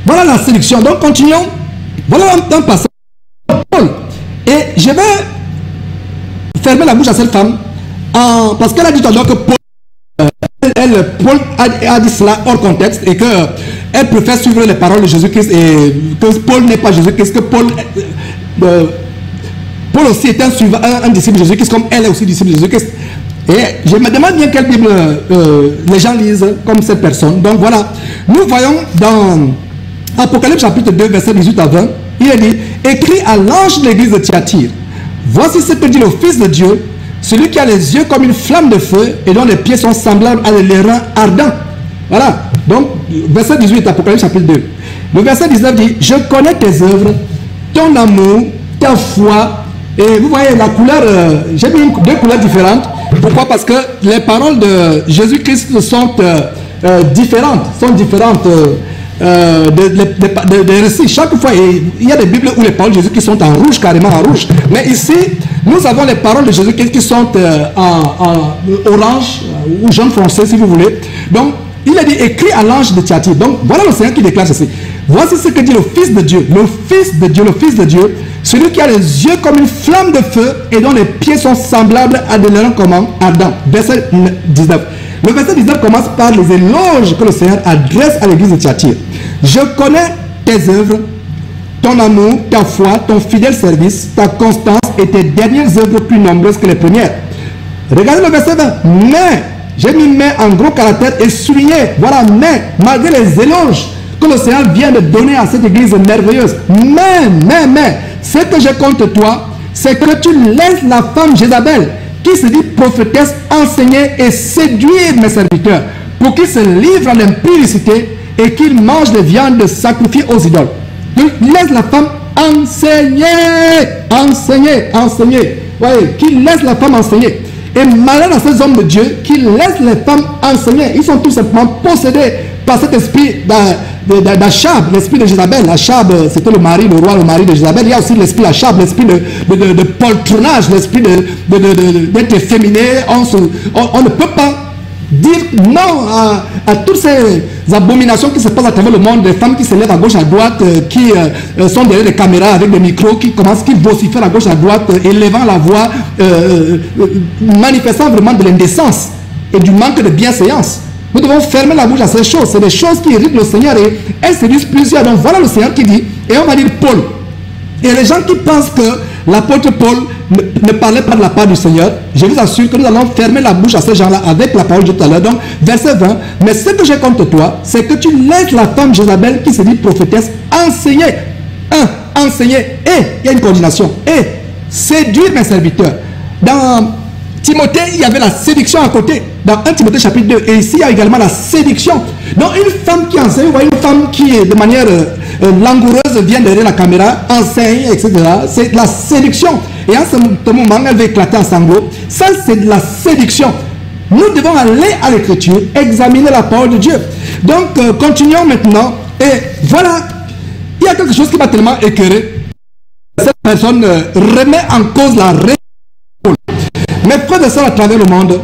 [SPEAKER 1] voilà la séduction. Donc, continuons. Voilà un passage de Paul. Et je vais fermer la bouche à cette femme parce qu'elle a dit tout à l'heure que Paul a dit cela hors contexte et qu'elle préfère suivre les paroles de Jésus-Christ et que Paul n'est pas Jésus-Christ, que Paul aussi est un disciple de Jésus-Christ comme elle est aussi disciple de Jésus-Christ. Et je me demande bien quelle Bible les gens lisent comme cette personne. Donc voilà, nous voyons dans Apocalypse chapitre 2 verset 18 à 20, il est dit, écrit à l'ange de l'église de Thyatire, voici ce que dit le Fils de Dieu, celui qui a les yeux comme une flamme de feu et dont les pieds sont semblables à des reins ardents. Voilà. Donc, verset 18, Apocalypse chapitre 2. Le verset 19 dit, je connais tes œuvres, ton amour, ta foi. Et vous voyez la couleur, j'ai mis deux couleurs différentes. Pourquoi? Parce que les paroles de Jésus-Christ sont différentes. Des récits. Chaque fois, il y a des Bibles où les paroles de Jésus qui sont en rouge, carrément en rouge. Mais ici, nous avons les paroles de Jésus qui sont en orange ou jaune foncé, si vous voulez. Donc, il a dit écrit à l'ange de Thyatire. Donc, voilà le Seigneur qui déclare ceci. Voici ce que dit le Fils de Dieu. Le Fils de Dieu, le Fils de Dieu, celui qui a les yeux comme une flamme de feu et dont les pieds sont semblables à des reins comme ardents. Verset 19. Le verset 19 commence par les éloges que le Seigneur adresse à l'église de Thyatire. Je connais tes œuvres, ton amour, ta foi, ton fidèle service, ta constance et tes dernières œuvres plus nombreuses que les premières. Regardez le verset 20. Mais, j'ai mis mais en gros caractère et souligné. Voilà, mais, malgré les éloges que le Seigneur vient de donner à cette église merveilleuse. Mais, ce que j'ai contre toi, c'est que tu laisses la femme Jézabel, qui se dit prophétesse, enseigner et séduire mes serviteurs, pour qu'ils se livrent à l'impudicité et qu'ils mangent des viandes sacrifiées aux idoles. Donc, laisse la femme enseigner. Voyez, qu'il laisse la femme enseigner. Et malheur à ces hommes de Dieu qui laissent les femmes enseigner. Ils sont tout simplement possédés par cet esprit d'Achab, l'esprit de Jézabel. Achab, c'était le mari de Jézabel. Il y a aussi l'esprit d'Achab, l'esprit de poltronnage, l'esprit d'être efféminé. On ne peut pas dire non à toutes ces abominations qui se passent à travers le monde, des femmes qui se lèvent à gauche à droite, qui sont derrière les caméras avec des micros, qui vocifèrent à gauche à droite, élevant la voix, manifestant vraiment de l'indécence et du manque de bienséance. Nous devons fermer la bouche à ces choses. C'est des choses qui irritent le Seigneur et elles séduisent plusieurs. Donc voilà le Seigneur qui dit, et on va dire Paul. Et les gens qui pensent que l'apôtre Paul ne parlait pas de la part du Seigneur, je vous assure que nous allons fermer la bouche à ces gens-là avec la parole de tout à l'heure. Donc, verset 20, mais ce que j'ai contre toi, c'est que tu laisses la femme Jézabel qui se dit prophétesse enseigner. Enseigner, et il y a une coordination, et séduire mes serviteurs. Dans Timothée, il y avait la séduction à côté. Dans 1 Timothée chapitre 2, et ici il y a également la séduction. Donc une femme qui enseigne, vous voyez une femme qui de manière langoureuse vient derrière la caméra, enseigne, etc. C'est de la séduction. Et en ce moment, elle va éclater en sanglots. Ça, c'est de la séduction. Nous devons aller à l'écriture, examiner la parole de Dieu. Donc, continuons maintenant. Et voilà, il y a quelque chose qui m'a tellement écœuré. Cette personne remet en cause la réalité. Mes frères et sœurs à travers le monde,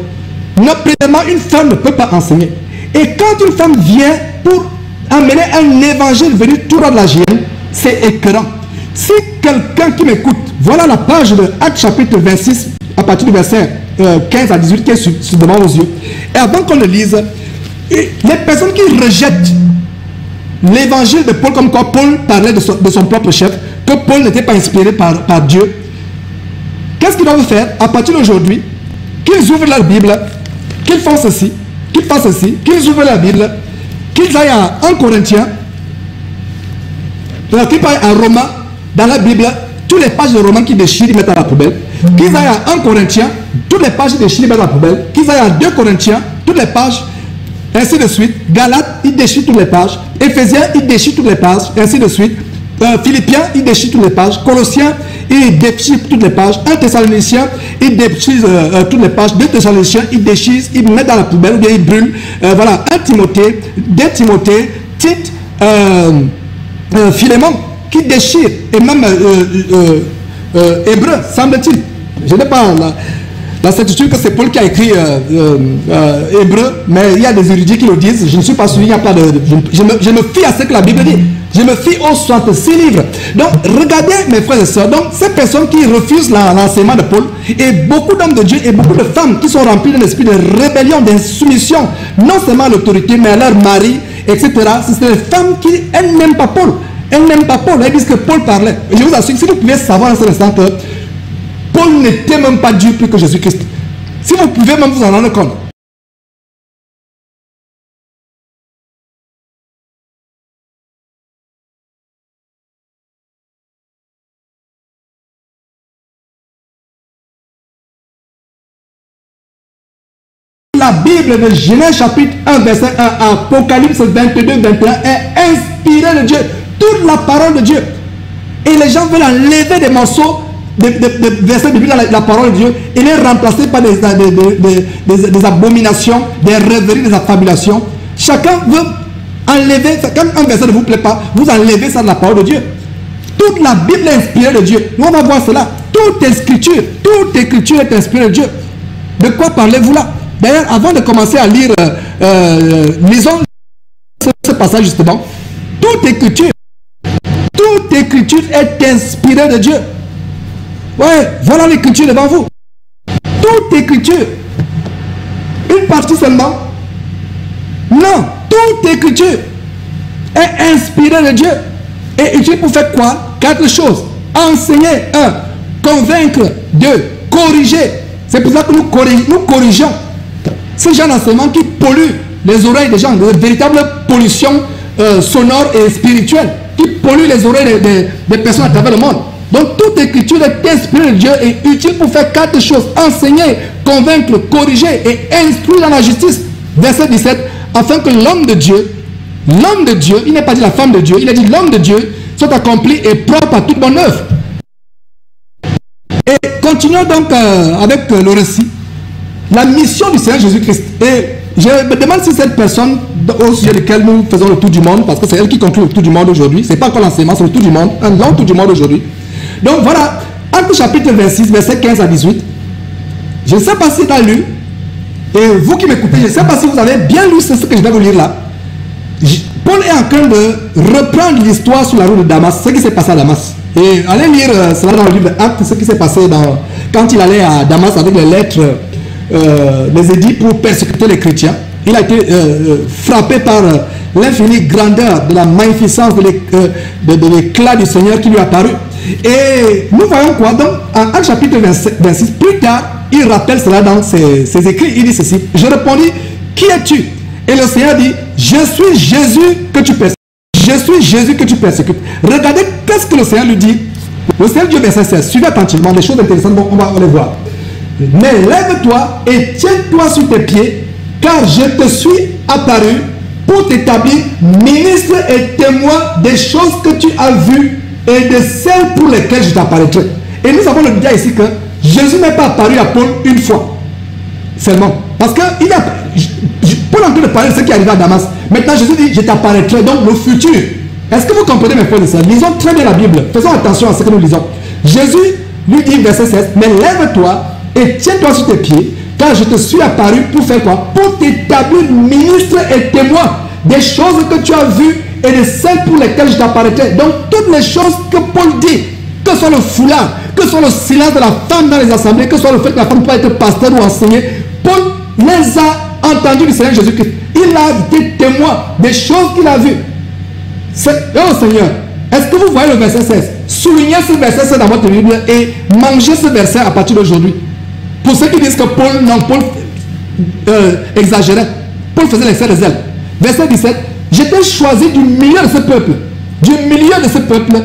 [SPEAKER 1] premièrement, une femme ne peut pas enseigner. Et quand une femme vient pour amener un évangile venu tout droit de la Gienne, c'est écœurant. Si quelqu'un qui m'écoute, voilà la page de Actes chapitre 26, à partir du verset 15 à 18 qui est devant vos yeux. Et avant qu'on le lise, les personnes qui rejettent l'évangile de Paul, comme quoi Paul parlait de son propre chef, que Paul n'était pas inspiré par Dieu, qu'est-ce qu'ils doivent faire à partir d'aujourd'hui? Qu'ils ouvrent leur Bible, qu'ils font ceci, qu'ils fassent ceci, qu'ils ouvrent la Bible, qu'ils aillent à 1 Corinthiens, qu'ils aillent à Romains, dans la Bible, toutes les pages de Romains qui déchirent, ils mettent à la poubelle. Qu'ils aillent à 1 Corinthiens, toutes les pages qui déchirent, ils mettent à la poubelle. Qu'ils aillent à 2 Corinthiens, toutes les pages, ainsi de suite. Galates, ils déchirent toutes les pages. Éphésiens, ils déchirent toutes les pages, ainsi de suite. Philippiens, ils déchirent toutes les pages. Colossiens, ils déchirent toutes les pages. 1 Thessaloniciens, ils déchirent toutes les pages. 2 Thessaloniciens, ils déchirent, ils mettent dans la poubelle ou bien ils brûlent. Voilà, 1 Timothée, 2 Timothée, Tite, Philémon, qui déchire, et même Hébreu, semble-t-il. Je n'ai pas la certitude que c'est Paul qui a écrit Hébreu, mais il y a des érudits qui le disent. Je ne suis pas sûr, il n'y a pas de. Je me fie à ce que la Bible dit. Je me fie aux 66 livres. Donc, regardez mes frères et sœurs. Donc, ces personnes qui refusent l'enseignement de Paul, et beaucoup d'hommes de Dieu et beaucoup de femmes qui sont remplies d'un esprit de rébellion, d'insoumission, non seulement à l'autorité, mais à leur mari, etc. C'est des femmes qui, elles n'aiment pas Paul. Elles n'aiment pas Paul. Elles disent que Paul parlait. Et je vous assure, si vous pouvez savoir en ce instant que Paul n'était même pas Dieu plus que Jésus-Christ. Si vous pouvez même vous en rendre compte. La Bible de Genèse chapitre 1 verset 1 à Apocalypse 22, 21 est inspirée de Dieu. Toute la parole de Dieu. Et les gens veulent enlever des morceaux de versets de Bible dans la parole de Dieu et les remplacer par des abominations, des rêveries, des affabulations. Chacun veut enlever, quand un verset ne vous plaît pas, vous enlevez ça de la parole de Dieu. Toute la Bible est inspirée de Dieu. Nous, on va voir cela. Toute écriture est inspirée de Dieu. De quoi parlez-vous là? D'ailleurs, avant de commencer à lire, lisons ce passage justement. Toute écriture est inspirée de Dieu. Ouais, voilà l'écriture devant vous. Toute écriture. Une partie seulement. Non, toute écriture est inspirée de Dieu. Et utile pour faire quoi? 4 choses. Enseigner, 1. Convaincre, 2. Corriger. C'est pour ça que nous corrigeons ces gens d'enseignement qui polluent les oreilles des gens, de véritable pollution sonore et spirituelle, qui polluent les oreilles des personnes à travers le monde. Donc toute écriture est inspirée de Dieu et utile pour faire 4 choses. Enseigner, convaincre, corriger et instruire dans la justice. Verset 17, afin que l'homme de Dieu, il n'a pas dit la femme de Dieu, il a dit l'homme de Dieu, soit accompli et propre à toute bonne œuvre. Et continuons donc avec le récit. La mission du Seigneur Jésus-Christ. Et je me demande si cette personne au sujet duquel nous faisons le tour du monde, parce que c'est elle qui conclut le tour du monde aujourd'hui, c'est pas encore l'enseignement, c'est le tour du monde, un long tour du monde aujourd'hui. Donc voilà, Actes chapitre 26, verset 15 à 18. Je ne sais pas si tu as lu, et vous qui m'écoutez, je ne sais pas si vous avez bien lu ce que je vais vous lire là. Paul est en train de reprendre l'histoire sur la route de Damas, ce qui s'est passé à Damas. Et allez lire cela dans le livre d'Actes, ce qui s'est passé quand il allait à Damas avec les lettres, les édits pour persécuter les chrétiens. Il a été frappé par l'infinie grandeur, de la magnificence, de l'éclat du Seigneur qui lui a apparu. Et nous voyons quoi? Donc, en Actes chapitre 26, plus tard, il rappelle cela dans ses écrits. Il dit ceci: je répondis, qui es-tu? Et le Seigneur dit, je suis Jésus que tu persécutes. Je suis Jésus que tu persécutes. Regardez qu'est-ce que le Seigneur lui dit. Le Seigneur Dieu, verset 16, suivez attentivement, des choses intéressantes, bon, on va les voir. Mais lève-toi et tiens-toi sur tes pieds, car je te suis apparu pour t'établir ministre et témoin des choses que tu as vues et de celles pour lesquelles je t'apparaîtrai. Et nous avons le dire ici que Jésus n'est pas apparu à Paul une fois seulement. Parce que Paul est en train de parler de ce qui est arrivé à Damas. Maintenant Jésus dit, je t'apparaîtrai, donc le futur. Est-ce que vous comprenez mes frères et sœurs? Lisons très bien la Bible. Faisons attention à ce que nous lisons. Jésus lui dit, verset 16, mais lève-toi et tiens-toi sur tes pieds, car je te suis apparu pour faire quoi? Pour t'établir ministre et témoin des choses que tu as vues et de celles pour lesquelles je t'apparaîtrai. Donc toutes les choses que Paul dit, que ce soit le foulard, que ce soit le silence de la femme dans les assemblées, que ce soit le fait que la femme ne peut pas être pasteur ou enseigner, Paul les a entendus du Seigneur Jésus-Christ. Il a été témoin des choses qu'il a vues. Oh Seigneur, est-ce que vous voyez le verset 16? Soulignez ce verset 16 dans votre Bible et mangez ce verset à partir d'aujourd'hui. Pour ceux qui disent que Paul exagérait, Paul faisait l'excès de zèle. Verset 17, j'étais choisi du milieu de ce peuple,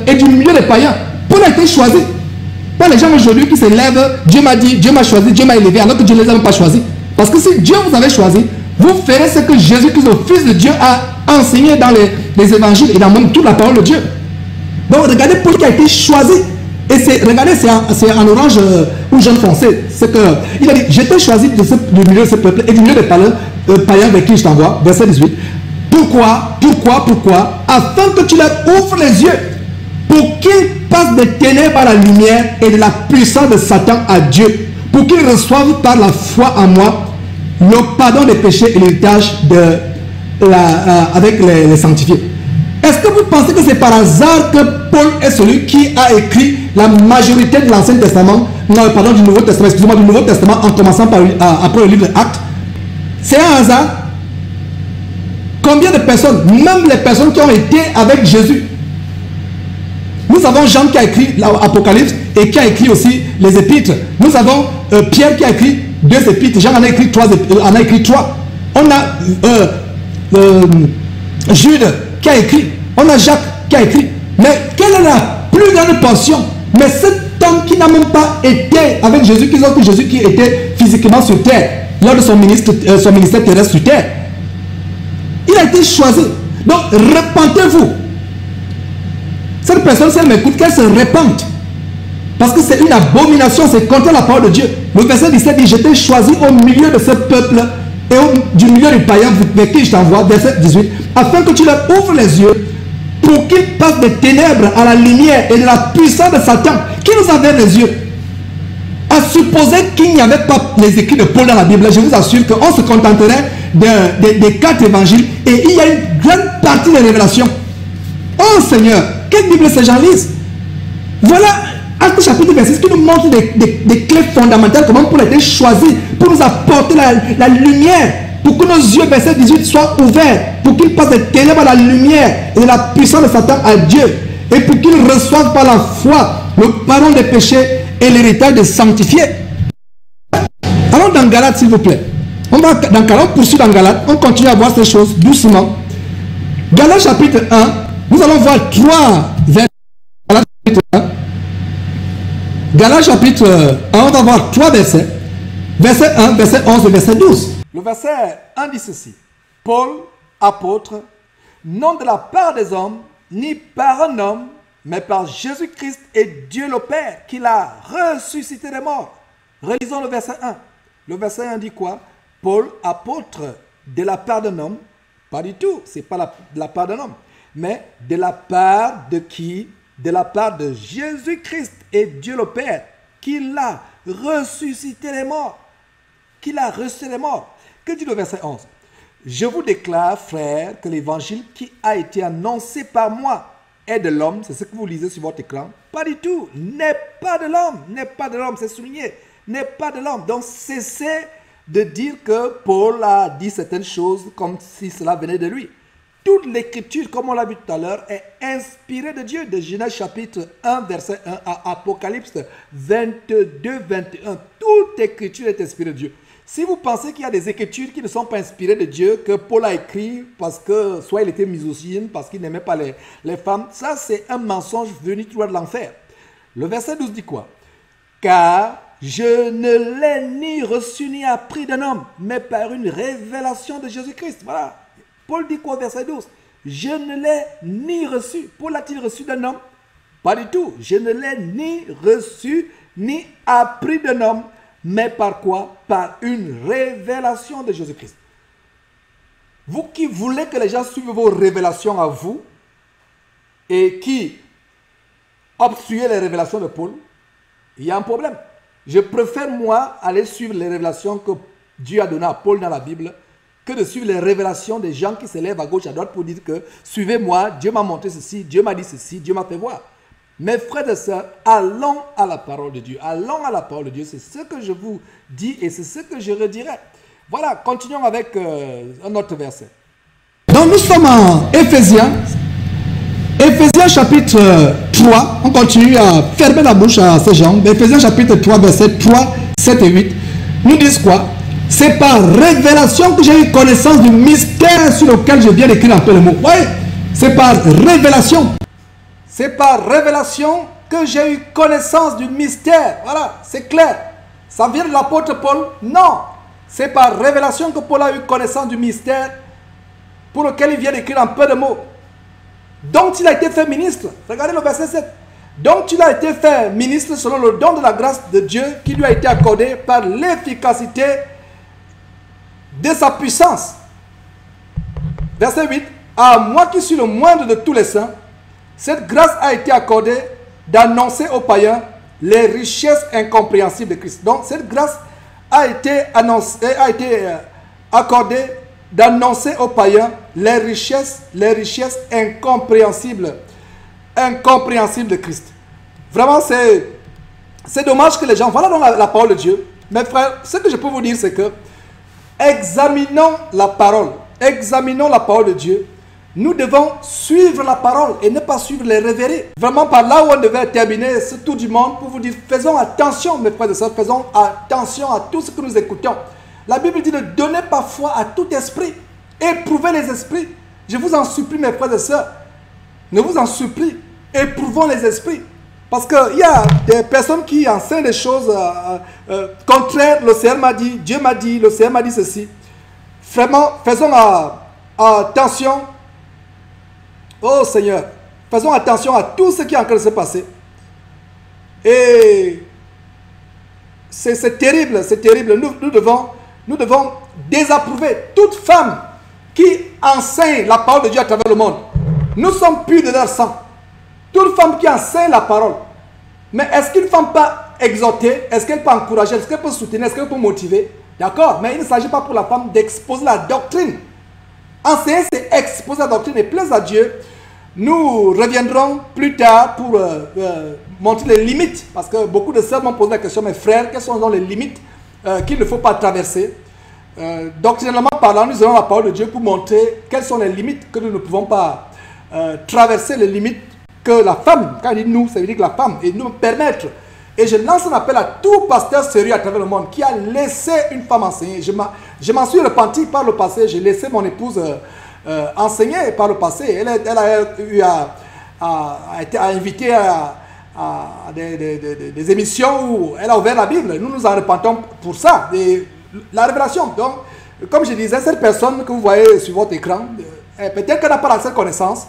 [SPEAKER 1] et du milieu des païens. Paul a été choisi. Pas les gens aujourd'hui qui s'élèvent, Dieu m'a dit, Dieu m'a choisi, Dieu m'a élevé, alors que Dieu ne les a pas choisis. Parce que si Dieu vous avait choisi, vous ferez ce que Jésus-Christ, le Fils de Dieu, a enseigné dans les évangiles et dans même toute la parole de Dieu. Donc regardez Paul qui a été choisi. Et regardez, c'est en orange ou jaune foncé. Il a dit, j'étais choisi du milieu de ce peuple et du milieu des païens avec qui je t'envoie. Verset 18. Pourquoi? Afin que tu leur ouvres les yeux, pour qu'ils passent des ténèbres à la lumière et de la puissance de Satan à Dieu, pour qu'ils reçoivent par la foi en moi le pardon des péchés et l'héritage avec les sanctifiés. Est-ce que vous pensez que c'est par hasard que Paul est celui qui a écrit la majorité de l'Ancien Testament, non, pardon, du Nouveau Testament, excusez-moi, du Nouveau Testament, en commençant après le livre Actes? C'est un hasard? Combien de personnes, même les personnes qui ont été avec Jésus? Nous avons Jean qui a écrit l'Apocalypse et qui a écrit aussi les épîtres. Nous avons Pierre qui a écrit 2 épîtres. Jean en a écrit 3. On a Jude qui a écrit. On a Jacques qui a écrit. Mais quelle est la plus grande portion? Mais cet homme qui n'a même pas été avec Jésus, Jésus qui était physiquement sur terre, lors de son ministère terrestre sur terre, il a été choisi. Donc, repentez-vous. Cette personne, si elle m'écoute, qu'elle se répande. Parce que c'est une abomination, c'est contre la parole de Dieu. Le verset 17 dit, j'étais choisi au milieu de ce peuple et du milieu du païen vers qui je t'envoie. Verset 18, afin que tu leur ouvres les yeux pour qu'ils passent des ténèbres à la lumière et de la puissance de Satan qui nous avait les yeux. À supposer qu'il n'y avait pas les écrits de Paul dans la Bible, je vous assure qu'on se contenterait des 4 évangiles et il y a une grande partie des révélations. Oh Seigneur, quelle Bible ces gens lisent? Voilà Actes chapitre 26 qui nous montre des clés fondamentales, comment Paul a été choisi pour nous apporter la lumière, pour que nos yeux, verset 18, soient ouverts, pour qu'ils passent des ténèbres à la lumière et de la puissance de Satan à Dieu, et pour qu'ils reçoivent par la foi le pardon des péchés et l'héritage des sanctifiés. Allons dans Galates, s'il vous plaît. On va dans Galates, on poursuit dans Galates, on continue à voir ces choses doucement. Galates chapitre 1, nous allons voir 3 versets. Galates chapitre 1. Galates chapitre 1, on va voir 3 versets. Verset 1, verset 11 et verset 12. Le verset 1 dit ceci. Paul, apôtre, non de la part des hommes, ni par un homme, mais par Jésus-Christ et Dieu le Père, qui l'a ressuscité des morts. Relisons le verset 1. Le verset 1 dit quoi? Paul, apôtre, de la part d'un homme. Pas du tout, ce n'est pas de la part d'un homme. Mais de la part de qui? De la part de Jésus-Christ et Dieu le Père, qui l'a ressuscité des morts. Qui l'a ressuscité des morts. Que dit le verset 11? Je vous déclare, frères, que l'évangile qui a été annoncé par moi est de l'homme. C'est ce que vous lisez sur votre écran. Pas du tout. N'est pas de l'homme. N'est pas de l'homme. C'est souligné. N'est pas de l'homme. Donc cessez de dire que Paul a dit certaines choses comme si cela venait de lui. toute l'écriture, comme on l'a vu tout à l'heure, est inspirée de Dieu. De Genèse chapitre 1, verset 1 à Apocalypse 22, 21. Toute écriture est inspirée de Dieu. Si vous pensez qu'il y a des écritures qui ne sont pas inspirées de Dieu, que Paul a écrit parce que soit il était misogyne, parce qu'il n'aimait pas les femmes, ça c'est un mensonge venu tout droit de l'enfer. Le verset 12 dit quoi? Car je ne l'ai ni reçu ni appris d'un homme, mais par une révélation de Jésus-Christ. Voilà. Paul dit quoi au verset 12? Je ne l'ai ni reçu. Paul a-t-il reçu d'un homme? Pas du tout. Je ne l'ai ni reçu ni appris d'un homme, mais par quoi? Par une révélation de Jésus-Christ. Vous qui voulez que les gens suivent vos révélations à vous et qui obstruez les révélations de Paul, il y a un problème. Je préfère, moi, aller suivre les révélations que Dieu a données à Paul dans la Bible que de suivre les révélations des gens qui se lèvent à gauche, à droite pour dire que suivez-moi, Dieu m'a montré ceci, Dieu m'a dit ceci, Dieu m'a fait voir. Mes frères et sœurs, allons à la parole de Dieu. Allons à la parole de Dieu. C'est ce que je vous dis et c'est ce que je redirai. Voilà, continuons avec un autre verset.
[SPEAKER 7] Donc nous sommes en Éphésiens. Éphésiens chapitre 3. On continue à fermer la bouche à ces gens. Éphésiens chapitre 3, versets 3, 7 et 8. Nous disent quoi? C'est par révélation que j'ai eu connaissance du mystère sur lequel je viens d'écrire un peu le mot. Oui, c'est par révélation.
[SPEAKER 1] C'est par révélation que j'ai eu connaissance du mystère. Voilà, c'est clair. Ça vient de l'apôtre Paul? Non. C'est par révélation que Paul a eu connaissance du mystère pour lequel il vient d'écrire un peu de mots. Donc il a été fait ministre. Regardez le verset 7. Donc il a été fait ministre selon le don de la grâce de Dieu qui lui a été accordé par l'efficacité de sa puissance. Verset 8. À moi qui suis le moindre de tous les saints, cette grâce a été accordée d'annoncer aux païens les richesses incompréhensibles de Christ. Donc cette grâce a été accordée d'annoncer aux païens les richesses incompréhensibles de Christ. Vraiment, c'est dommage que les gens... Voilà donc la parole de Dieu. Mes frères, ce que je peux vous dire, c'est que examinons la parole de Dieu. Nous devons suivre la parole et ne pas suivre les rêveries. Vraiment, par là où on devait terminer ce tour du monde pour vous dire, faisons attention, mes frères et sœurs, faisons attention à tout ce que nous écoutons. La Bible dit de donner parfois à tout esprit, éprouvez les esprits. Je vous en supplie, mes frères et sœurs, ne vous en supplie, éprouvons les esprits. Parce qu'il y a des personnes qui enseignent des choses contraires. Le Seigneur m'a dit, Dieu m'a dit, le Seigneur m'a dit ceci. Vraiment, faisons attention. Oh Seigneur, faisons attention à tout ce qui est en train de se passer. Et c'est terrible, c'est terrible. Nous devons désapprouver toute femme qui enseigne la parole de Dieu à travers le monde. Nous sommes purs de leur sang. Toute femme qui enseigne la parole. Mais est-ce qu'une femme peut exhorter? Est-ce qu'elle peut encourager? Est-ce qu'elle peut soutenir? Est-ce qu'elle peut motiver? D'accord, mais il ne s'agit pas pour la femme d'exposer la doctrine. Enseigner, c'est exposer la doctrine et plaise à Dieu. Nous reviendrons plus tard pour montrer les limites. Parce que beaucoup de sœurs m'ont posé la question, mes frères, quelles sont donc les limites qu'il ne faut pas traverser? Doctrinalement parlant, nous aurons la parole de Dieu pour montrer quelles sont les limites que nous ne pouvons pas traverser, les limites que la femme, quand il dit nous, ça veut dire que la femme, et nous permettre. Et je lance un appel à tout pasteur sérieux à travers le monde qui a laissé une femme enseigner. Je m'en suis repenti par le passé. J'ai laissé mon épouse enseigner par le passé. Elle a eu été invitée à des émissions où elle a ouvert la Bible. Nous nous en repentons pour ça. Et la révélation. Donc, comme je disais, cette personne que vous voyez sur votre écran, peut-être qu'elle n'a pas la seule connaissance.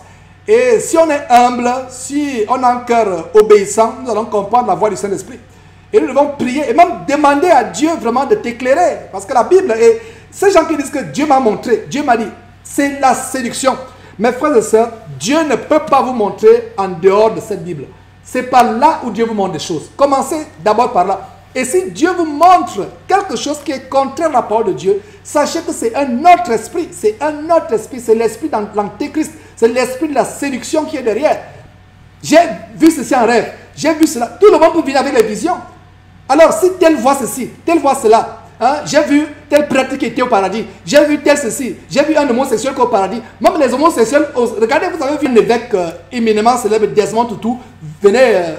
[SPEAKER 1] Et si on est humble, si on a un cœur obéissant, nous allons comprendre la voix du Saint-Esprit. Et nous devons prier et même demander à Dieu vraiment de t'éclairer. Parce que la Bible, et ces gens qui disent que Dieu m'a montré, Dieu m'a dit, c'est la séduction. Mes frères et sœurs, Dieu ne peut pas vous montrer en dehors de cette Bible. C'est par là où Dieu vous montre des choses. Commencez d'abord par là. Et si Dieu vous montre quelque chose qui est contraire à la parole de Dieu, sachez que c'est un autre esprit. C'est un autre esprit. C'est l'esprit de l'antéchrist. C'est l'esprit de la séduction qui est derrière. J'ai vu ceci en rêve. J'ai vu cela. Tout le monde peut venir avec les visions. Alors, si tel voit ceci, tel voit cela. Hein, j'ai vu tel prêtre qui était au paradis. J'ai vu tel ceci. J'ai vu un homosexuel qui est au paradis. Même les homosexuels, regardez, vous avez vu un évêque éminemment célèbre, Desmond Tutu, venait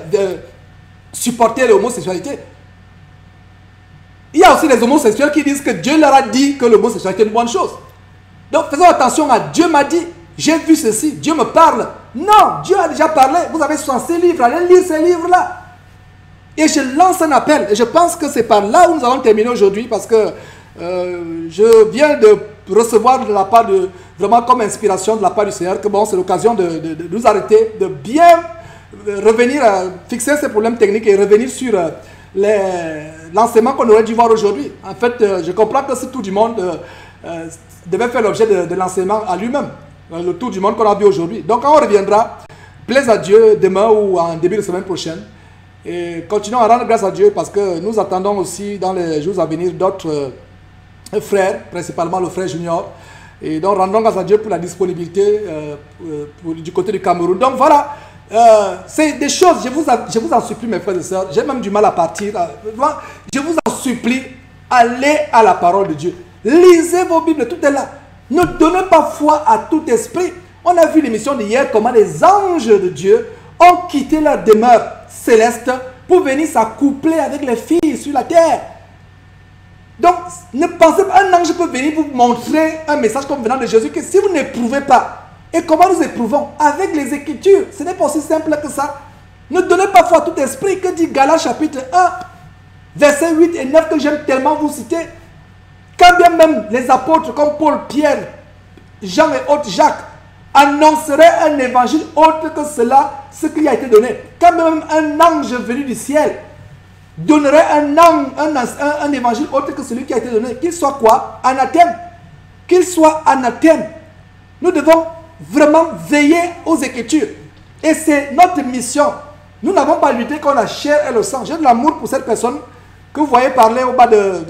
[SPEAKER 1] supporter l'homosexualité. Il y a aussi les homosexuels qui disent que Dieu leur a dit que l'homosexualité est une bonne chose. Donc faisons attention à Dieu m'a dit, j'ai vu ceci, Dieu me parle. Non, Dieu a déjà parlé. Vous avez 66 livres, allez lire ces livres-là. Et je lance un appel, et je pense que c'est par là où nous allons terminer aujourd'hui, parce que je viens de recevoir de la part de, vraiment comme inspiration de la part du Seigneur, que bon, c'est l'occasion de nous arrêter, de bien revenir, fixer ces problèmes techniques et revenir sur l'enseignement qu'on aurait dû voir aujourd'hui. En fait, je comprends que si tout du monde devait faire l'objet de l'enseignement à lui-même, le tour du monde qu'on a vu aujourd'hui. Donc, quand on reviendra, plaise à Dieu demain ou en début de semaine prochaine, et continuons à rendre grâce à Dieu parce que nous attendons aussi dans les jours à venir d'autres frères, principalement le frère Junior. Et donc rendons grâce à Dieu pour la disponibilité du côté du Cameroun. Donc voilà, c'est des choses, je vous en supplie mes frères et sœurs, j'ai même du mal à partir. Je vous en supplie, allez à la parole de Dieu. Lisez vos Bibles, tout est là. Ne donnez pas foi à tout esprit. On a vu l'émission d'hier, comment les anges de Dieu ont quitté leur demeure céleste pour venir s'accoupler avec les filles sur la terre. Donc, ne pensez pas, un ange peut venir vous montrer un message comme venant de Jésus que si vous n'éprouvez pas. Et comment nous éprouvons? Avec les Écritures. Ce n'est pas aussi simple que ça. Ne donnez pas foi à tout esprit. Que dit Galates chapitre 1, versets 8 et 9 que j'aime tellement vous citer. Quand bien même les apôtres comme Paul, Pierre, Jean et autres, Jacques, annoncerait un évangile autre que cela, ce qui a été donné. Quand même un ange venu du ciel donnerait un évangile autre que celui qui a été donné, qu'il soit quoi? Anathème. Qu'il soit anathème. Nous devons vraiment veiller aux Écritures. Et c'est notre mission. Nous n'avons pas lutté contre la chair et le sang. J'ai de l'amour pour cette personne que vous voyez parler au bas de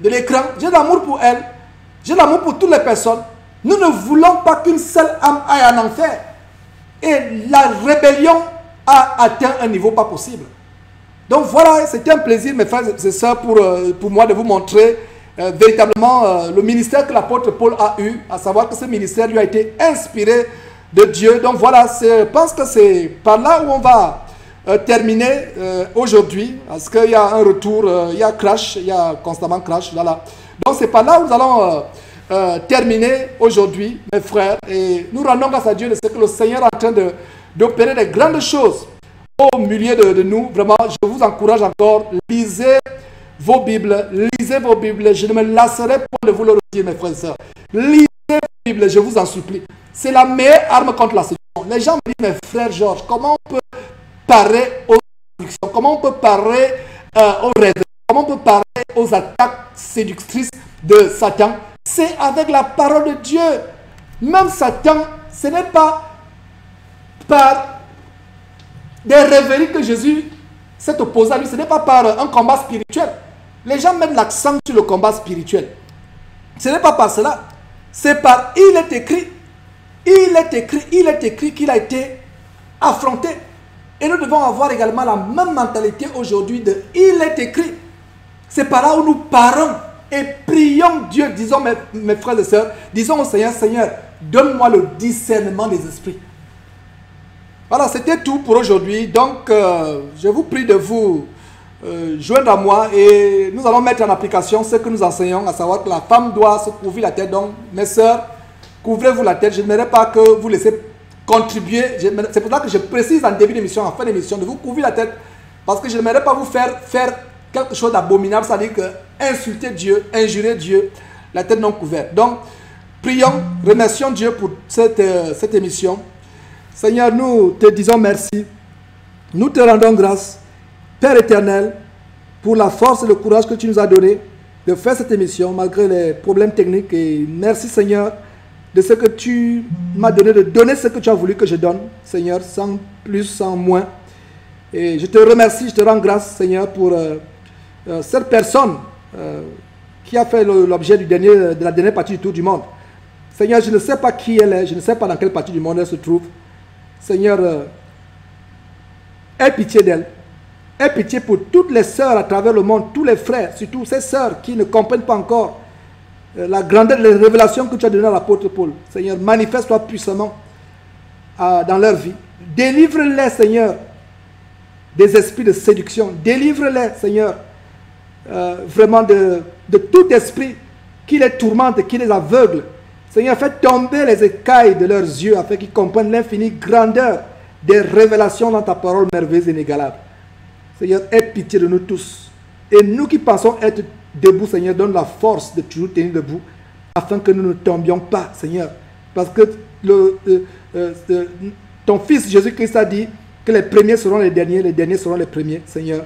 [SPEAKER 1] l'écran. J'ai de l'amour pour elle. J'ai de l'amour pour toutes les personnes. Nous ne voulons pas qu'une seule âme aille en enfer. Et la rébellion a atteint un niveau pas possible. Donc voilà, c'était un plaisir, mes frères et sœurs, pour moi de vous montrer véritablement le ministère que l'apôtre Paul a eu, à savoir que ce ministère lui a été inspiré de Dieu. Donc voilà, je pense que c'est par là où on va terminer aujourd'hui, parce qu'il y a un retour, il y a crash, il y a constamment crash, voilà. Donc c'est par là où nous allons terminer aujourd'hui, mes frères, et nous rendons grâce à Dieu de ce que le Seigneur est en train d'opérer des grandes choses au milieu de nous. Vraiment, je vous encourage encore, lisez vos Bibles, je ne me lasserai pas de vous le redire, mes frères et sœurs. Lisez vos Bibles, je vous en supplie. C'est la meilleure arme contre la séduction. Les gens me disent, mes frères Georges, comment on peut parer aux séductions, comment on peut parer aux rêves, comment on peut parer aux attaques séductrices de Satan? C'est avec la parole de Dieu. Même Satan, ce n'est pas par des rêveries que Jésus s'est opposé à lui. Ce n'est pas par un combat spirituel. Les gens mettent l'accent sur le combat spirituel. Ce n'est pas par cela. C'est par il est écrit qu'il a été affronté. Et nous devons avoir également la même mentalité aujourd'hui de il est écrit. C'est par là où nous parlons. Et prions Dieu, disons mes frères et sœurs, disons au Seigneur, Seigneur, donne-moi le discernement des esprits. Voilà, c'était tout pour aujourd'hui. Donc, je vous prie de vous joindre à moi et nous allons mettre en application ce que nous enseignons, à savoir que la femme doit se couvrir la tête. Donc, mes sœurs, couvrez-vous la tête. Je n'aimerais pas que vous laissez contribuer. C'est pour ça que je précise en début d'émission, en fin d'émission, de vous couvrir la tête. Parce que je n'aimerais pas vous faire quelque chose d'abominable, c'est-à-dire que insulter Dieu, injurer Dieu, la tête non couverte. Donc, prions, remercions Dieu pour cette émission. Seigneur, nous te disons merci. Nous te rendons grâce, Père éternel, pour la force et le courage que tu nous as donné de faire cette émission, malgré les problèmes techniques. Et merci, Seigneur, de ce que tu m'as donné, de donner ce que tu as voulu que je donne, Seigneur, sans plus, sans moins. Et je te remercie, je te rends grâce, Seigneur, pour cette personne qui a fait l'objet de la dernière partie du tour du monde. Seigneur, je ne sais pas qui elle est, je ne sais pas dans quelle partie du monde elle se trouve. Seigneur, aie pitié d'elle. Aie pitié pour toutes les sœurs à travers le monde, tous les frères, surtout ces sœurs qui ne comprennent pas encore la grandeur des révélations que tu as données à l'apôtre Paul. Seigneur, manifeste-toi puissamment dans leur vie. Délivre-les, Seigneur, des esprits de séduction. Délivre-les, Seigneur, vraiment de tout esprit qui les tourmente, qui les aveugle. Seigneur, fais tomber les écailles de leurs yeux afin qu'ils comprennent l'infinie grandeur des révélations dans ta parole merveilleuse et inégalable. Seigneur, aie pitié de nous tous. Et nous qui pensons être debout, Seigneur, donne la force de toujours tenir debout afin que nous ne tombions pas, Seigneur. Parce que ton Fils Jésus-Christ a dit que les premiers seront les derniers seront les premiers, Seigneur.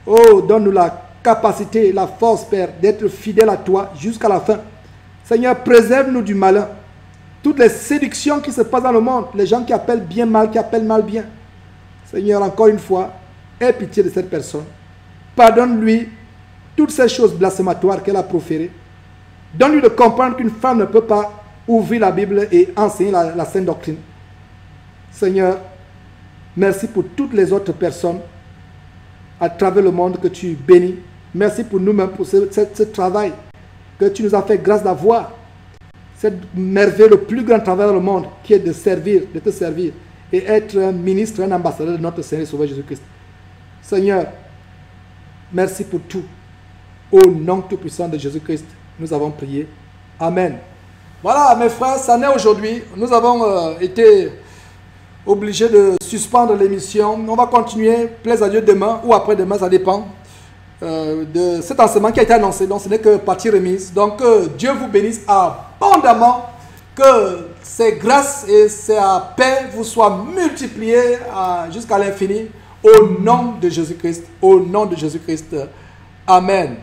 [SPEAKER 1] Oh, donne-nous la capacité, la force, Père, d'être fidèles à toi jusqu'à la fin. Seigneur, préserve-nous du malin. Toutes les séductions qui se passent dans le monde, les gens qui appellent bien mal, qui appellent mal bien. Seigneur, encore une fois, aie pitié de cette personne. Pardonne-lui toutes ces choses blasphématoires qu'elle a proférées. Donne-lui de comprendre qu'une femme ne peut pas ouvrir la Bible et enseigner la sainte doctrine. Seigneur, merci pour toutes les autres personnes à travers le monde que tu bénis. Merci pour nous-mêmes, pour ce travail que tu nous as fait grâce d'avoir. Cette merveille, le plus grand travail dans le monde, qui est de servir, de te servir et être un ministre, un ambassadeur de notre Seigneur et Sauveur Jésus-Christ. Seigneur, merci pour tout. Au nom tout-puissant de Jésus-Christ, nous avons prié. Amen. Voilà, mes frères, ça n'est aujourd'hui. Nous avons été obligés de suspendre l'émission. On va continuer, plaise à Dieu, demain ou après-demain, ça dépend de cet enseignement qui a été annoncé. Donc, ce n'est que partie remise. Donc, Dieu vous bénisse abondamment. Que ses grâces et sa paix vous soient multipliées jusqu'à l'infini. Au nom de Jésus-Christ. Au nom de Jésus-Christ. Amen.